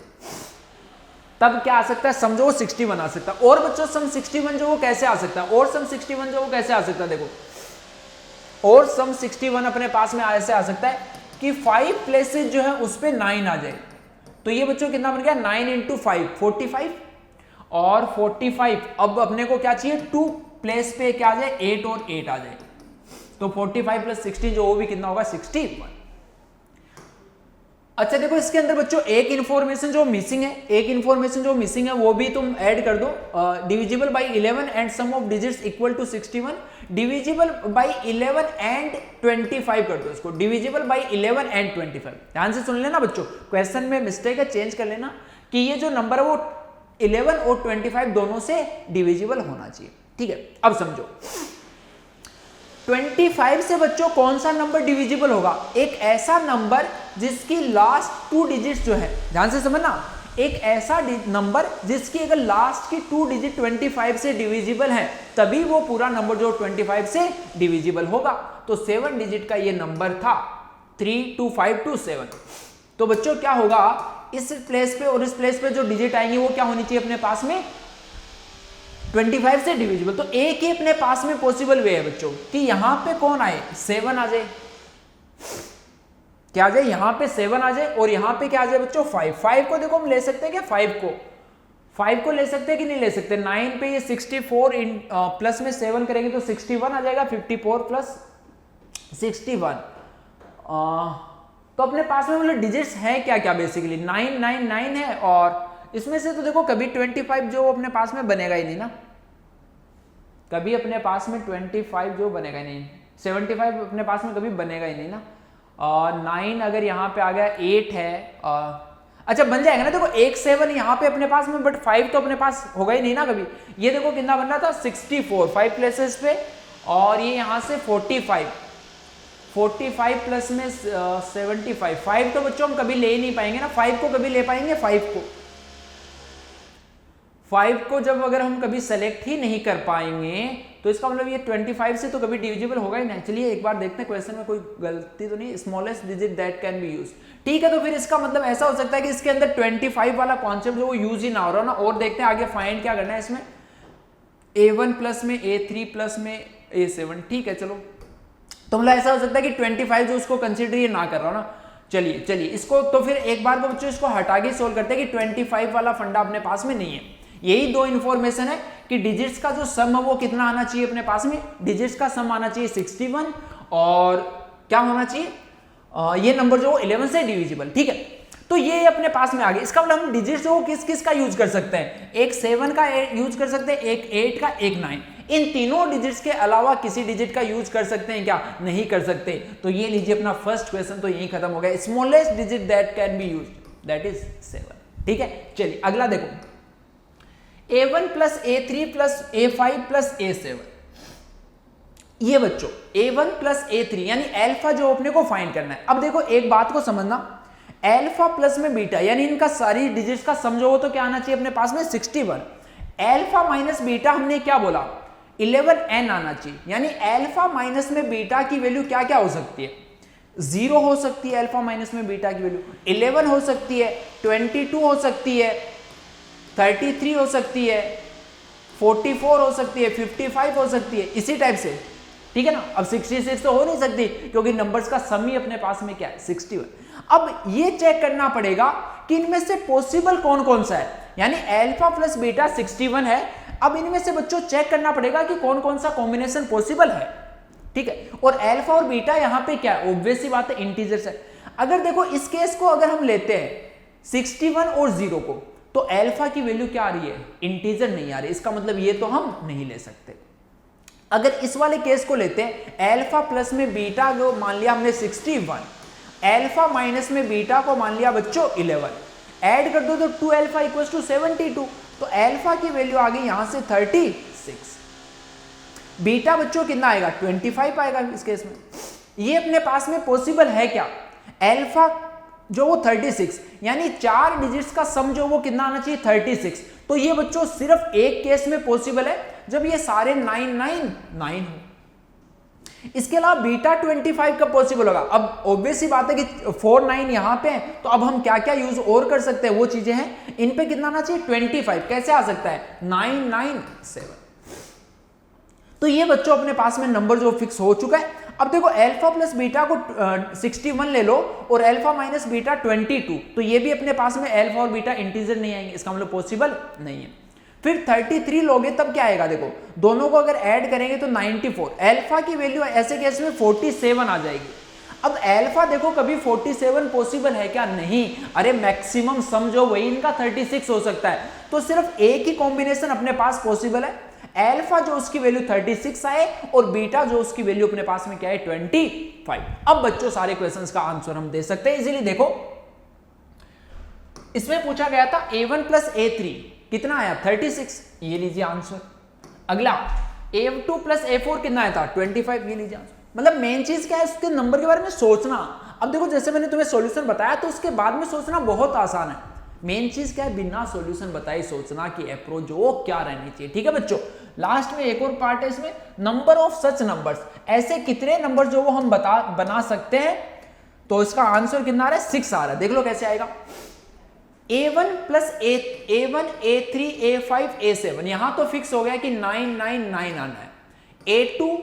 तब क्या आ सकता है सम जो वो 61 आ सकता है। और बच्चों सम 61 जो वो कैसे आ सकता है, और सम 61 जो वो कैसे आ सकता है, देखो और सम 61 अपने पास में ऐसे आ सकता है कि 5 प्लेसेस जो है उस पे 9 आ जाए, तो ये बच्चों कितना बन गया 9 इंटू 5 45, और 45 अब अपने को क्या चाहिए 2 प्लेस पे क्या आ जाए 8 और 8 आ जाए, तो 45 प्लस 16 जो वो भी कितना होगा 61। अच्छा देखो इसके अंदर बच्चों एक इंफॉर्मेशन जो मिसिंग है, वो भी तुम ऐड कर दो, divisible by 11 and sum of digits equal to 61, divisible by 11 and 25 कर दो इसको, डिविजिबल बाई 11 एंड 25। ध्यान से सुन लेना बच्चों, क्वेश्चन में मिस्टेक है चेंज कर लेना कि ये जो नंबर है वो 11 और 25 दोनों से डिविजिबल होना चाहिए। ठीक है, अब समझो 25 से बच्चों कौन सा नंबर डिविजिबल होगा, एक ऐसा नंबर जिसकी लास्ट 2 डिजिट्स जो है, ध्यान से समझना, एक ऐसा नंबर जिसकी अगर लास्ट की 2 डिजिट 25 से डिविजिबल है तभी वो पूरा नंबर जो 25 से डिविजिबल होगा। तो 7 डिजिट का ये नंबर था 325227। तो बच्चों क्या होगा इस प्लेस पे और इस प्लेस पे जो डिजिट आएंगे वो क्या होनी चाहिए अपने पास में 25 से डिविजिबल। तो एक ही अपने पास में पॉसिबल वे है बच्चों कि यहां पे कौन आए 7 आ जाए, क्या आ जाए यहां पे 7 आ जाए, और यहां पे क्या आ जाए बच्चों 5 को देखो हम ले सकते हैं क्या 5 को ले सकते हैं कि नहीं ले सकते? 9 पे ये 64 प्लस में 7 करेंगे तो 61 आ जाएगा, 54 प्लस 61। तो अपने पास में मतलब डिजिट्स है क्या क्या बेसिकली 999 है, और इसमें से तो देखो कभी 25 जो अपने पास में बनेगा ही नहीं ना, कभी अपने पास में 25 जो बनेगा ही नहीं, 75 अपने पास में कभी बनेगा ही नहीं ना। और 9 अगर यहाँ पे आ गया, 8 है, अच्छा बन जाएगा ना। देखो 1 7 यहाँ पे अपने पास में, बट 5 तो अपने पास होगा ही नहीं ना कभी। ये देखो कितना बन रहा था 64 5 प्लेसेस पे, और ये यहाँ से 45 प्लस में 75। 5 तो बच्चों हम कभी ले ही नहीं पाएंगे ना, 5 को कभी ले पाएंगे? 5 को जब अगर हम कभी सेलेक्ट ही नहीं कर पाएंगे तो इसका मतलब ये 25 से तो कभी डिविजिबल होगा ही नहीं। चलिए एक बार देखते हैं क्वेश्चन में कोई गलती तो नहीं। Smallest digit that can be use, ठीक है। तो फिर इसका मतलब ऐसा हो सकता है कि इसके अंदर 25 वाला कॉन्सेप्ट जो वो यूज ही ना हो रहा ना। और देखते हैं आगे फाइंड क्या करना है इसमें। A1 प्लस में A3 प्लस में A7, ठीक है चलो। तो मतलब ऐसा हो सकता है कि 25 जो उसको कंसिडर ये ना कर रहा हो ना। चलिए इसको तो फिर एक बार को बच्चों इसको हटा के सोल्व करते हैं कि 25 वाला फंडा अपने पास में नहीं है। यही दो इंफॉर्मेशन है कि डिजिट्स का जो सम है वो कितना आना चाहिए अपने पास में। डिजिट्स का सम आना चाहिए 61, और क्या होना चाहिए ये नंबर जो 11 से डिविजिबल, ठीक है। तो ये अपने पास में आ गया। इसका मतलब हम डिजिट्स को किस किस का यूज कर सकते हैं? एक 7 का यूज कर सकते हैं, एक 8 का, एक 9। इन तीनों डिजिट्स के अलावा किसी डिजिट का यूज कर सकते हैं क्या? नहीं कर सकते। तो ये लीजिए अपना फर्स्ट क्वेश्चन तो यही खत्म हो गया। Smallest digit that can be used, that is 7, ठीक है। चलिए अगला देखो, A1 plus A3 plus A5 plus A7। ये बच्चों A1 प्लस A3 यानी अल्फा जो अपने को फाइंड करना है। अब देखो एक बात को समझना, अल्फा प्लस में बीटा यानी इनका सारी डिजिट्स का सम जो हो तो क्या आना चाहिए अपने पास में 61। अल्फा माइनस बीटा हमने क्या बोला 11n आना चाहिए। यानी अल्फा माइनस में बीटा की वैल्यू क्या क्या हो सकती है? 0 हो सकती है अल्फा माइनस में बीटा की वैल्यू, 11 हो सकती है, 22 हो सकती है, 33 हो सकती है, 44 हो सकती है, 55 हो सकती है, इसी टाइप से, ठीक है ना। अब 66 तो हो नहीं सकती क्योंकि नंबर्स का सम ही अपने पास में क्या है 61। अब ये चेक करना पड़ेगा कि इनमें से पॉसिबल कौन कौन सा है। यानी अल्फा प्लस बीटा 61 है। अब इनमें से बच्चों चेक करना पड़ेगा कि कौन कौन सा कॉम्बिनेशन पॉसिबल है, ठीक है। और अल्फा और बीटा यहाँ पे क्या है, ऑब्वियस सी बात है इंटीजर्स है। अगर देखो इस केस को अगर हम लेते हैं 61 और 0 को, तो अल्फा की वैल्यू क्या आ रही है? इंटीजर नहीं आ रही। इसका मतलब ये तो हम नहीं ले सकते। अगर इस वाले केस को लेते हैं अल्फा प्लस में बीटा को मान लिया हमने 61, अल्फा माइनस में बीटा को मान लिया बच्चों 11, ऐड कर दो तो 2 अल्फा इक्वल्स टू 72। तो अल्फा की वैल्यू आ गई यहां से 36, बीटा बच्चों कितना आएगा 25 आएगा इस केस में। ये अपने पास में पॉसिबल है क्या? अल्फा जो वो 36 यानी 4 डिजिट्स का सम जो वो कितना आना चाहिए 36। तो ये बच्चों सिर्फ एक केस में पॉसिबल है जब ये सारे 999 हो। इसके अलावा बीटा 25 का पॉसिबल होगा। अब ऑब्वियस सी बात है कि 4 9 यहां पे है, तो अब हम क्या क्या यूज और कर सकते हैं वो चीजें हैं। इन पे कितना आना चाहिए 25। कैसे आ सकता है 997। तो ये बच्चों अपने पास में नंबर जो फिक्स हो चुका है। अब देखो अल्फा प्लस बीटा को 61 ले लो और अल्फा माइनस बीटा 22, तो ये भी अपने पास में अल्फा और बीटा इंटीजर नहीं आएंगे, इसका मतलब पॉसिबल नहीं है। फिर 33 लोगे तब क्या आएगा, देखो दोनों को अगर ऐड करेंगे तो 94। अल्फा की वैल्यू ऐसे केस में 47 आ जाएगी। अब अल्फा देखो कभी 47 पॉसिबल है क्या? नहीं। अरे मैक्सिमम सम जो वही इनका 36 हो सकता है। तो सिर्फ एक ही कॉम्बिनेशन अपने पास पॉसिबल है, अल्फा जो उसकी वैल्यू 36 आए और बीटा जो उसकी वैल्यू अपने पास में क्या है 25। अब बच्चों सारे क्वेश्चंस का आंसर हम दे सकते हैं इजीली। देखो इसमें पूछा गया था A1 प्लस A3 कितना आया 36, ये लीजिए आंसर। अगला A2 प्लस A4 कितना आया था 25, ये लीजिए आंसर। मतलब मेन चीज क्या है उसके नंबर के बारे में सोचना। अब देखो जैसे मैंने तुम्हें सॉल्यूशन बताया तो उसके बाद में सोचना बहुत आसान है। मेन चीज क्या है बिना सॉल्यूशन बताए सोचना की अप्रोच जो क्या रहनी चाहिए, ठीक है बच्चों। लास्ट में एक और पार्ट है इसमें, नंबर ऑफ सच नंबर्स। ऐसे कितने नंबर जो वो हम बना सकते हैं। तो इसका आंसर कितना आ रहा है 6 आ रहा है। देख लो कैसे आएगा। A1 plus A1 A3 A5 A7 यहां तो फिक्स हो गया कि 999 आना है। A2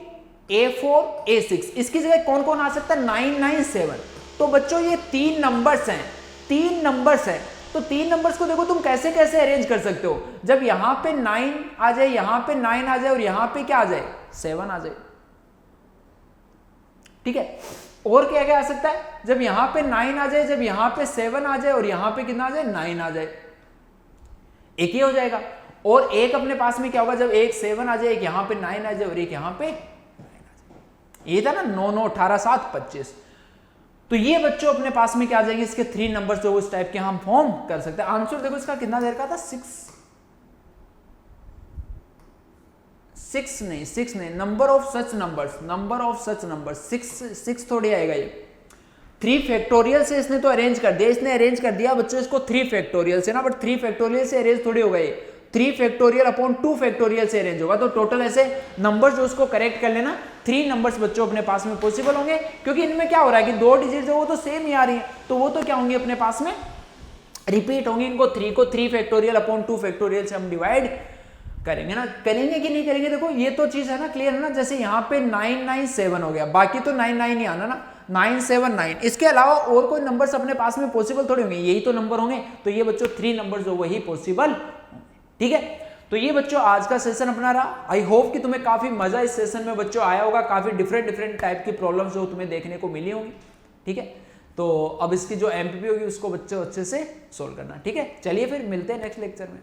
A4 A6 इसकी जगह कौन कौन आ सकता है 997। तो बच्चों ये 3 नंबर्स हैं, 3 नंबर्स हैं। तो तो 3 नंबर्स को देखो तुम कैसे कैसे अरेंज कर सकते हो, जब यहां पे 9 आ जाए, यहां पे 9 आ जाए और यहां पे क्या आ जाए 7 आ जाए, ठीक है। और क्या क्या आ सकता है, जब यहां पे 9 आ जाए, जब यहां पे 7 आ जाए और यहां पे कितना आ जाए 9 आ जाए, एक ही हो जाएगा। और एक अपने पास में क्या होगा, जब एक 7 आ जाए, एक यहां पे 9 आ जाए और एक यहां पे 9 आ जाए, ये था ना 9 9 18 7 25। तो ये बच्चों अपने पास में क्या आ जाएंगे, इसके 3 नंबर जो इस टाइप के हम फॉर्म कर सकते हैं। आंसर देखो इसका कितना देर का था, 6 नहीं, नंबर ऑफ सच नंबर्स 6 थोड़ी आएगा ये, 3 फैक्टोरियल से इसने तो अरेंज कर दिया, इसने अरेंज कर दिया बच्चों इसको 3 फैक्टोरियल से ना, बट 3 फैक्टोरियल से अरेंज थोड़ी होगा ये, 3 फैक्टोरियल अपॉन 2 फैक्टोरियल से अरेंज होगा। तो टोटल ऐसे नंबर्स जो उसको करेक्ट कर लेना, 3 नंबर्स बच्चों अपने पास में पॉसिबल होंगे, क्योंकि इनमें क्या हो रहा है कि 2 डिजिट जो वो तो सेम ही आ रही है, तो वो तो क्या होंगे अपने पास में रिपीट होंगे। इनको 3 को 3 फैक्टोरियल अपॉन 2 फैक्टोरियल से हम डिवाइड करेंगे ना, करेंगे कि नहीं करेंगे, देखो ये तो चीज है ना, क्लियर है ना। जैसे यहाँ पे 9 9 7 हो गया, बाकी तो 9 9 ही आना ना, 9 7 9, इसके अलावा और कोई नंबर्स अपने पास में पॉसिबल थोड़ी होंगे, यही तो नंबर होंगे। तो ये बच्चों 3 नंबर जो वही पॉसिबल, ठीक है। तो ये बच्चों आज का सेशन अपना रहा। आई होप कि तुम्हें काफी मजा इस सेशन में बच्चों आया होगा, काफी डिफरेंट टाइप की प्रॉब्लम्स जो तुम्हें देखने को मिली होंगी, ठीक है। तो अब इसकी जो एमपीपी होगी उसको बच्चों अच्छे से सोल्व करना, ठीक है। चलिए फिर मिलते हैं नेक्स्ट लेक्चर में।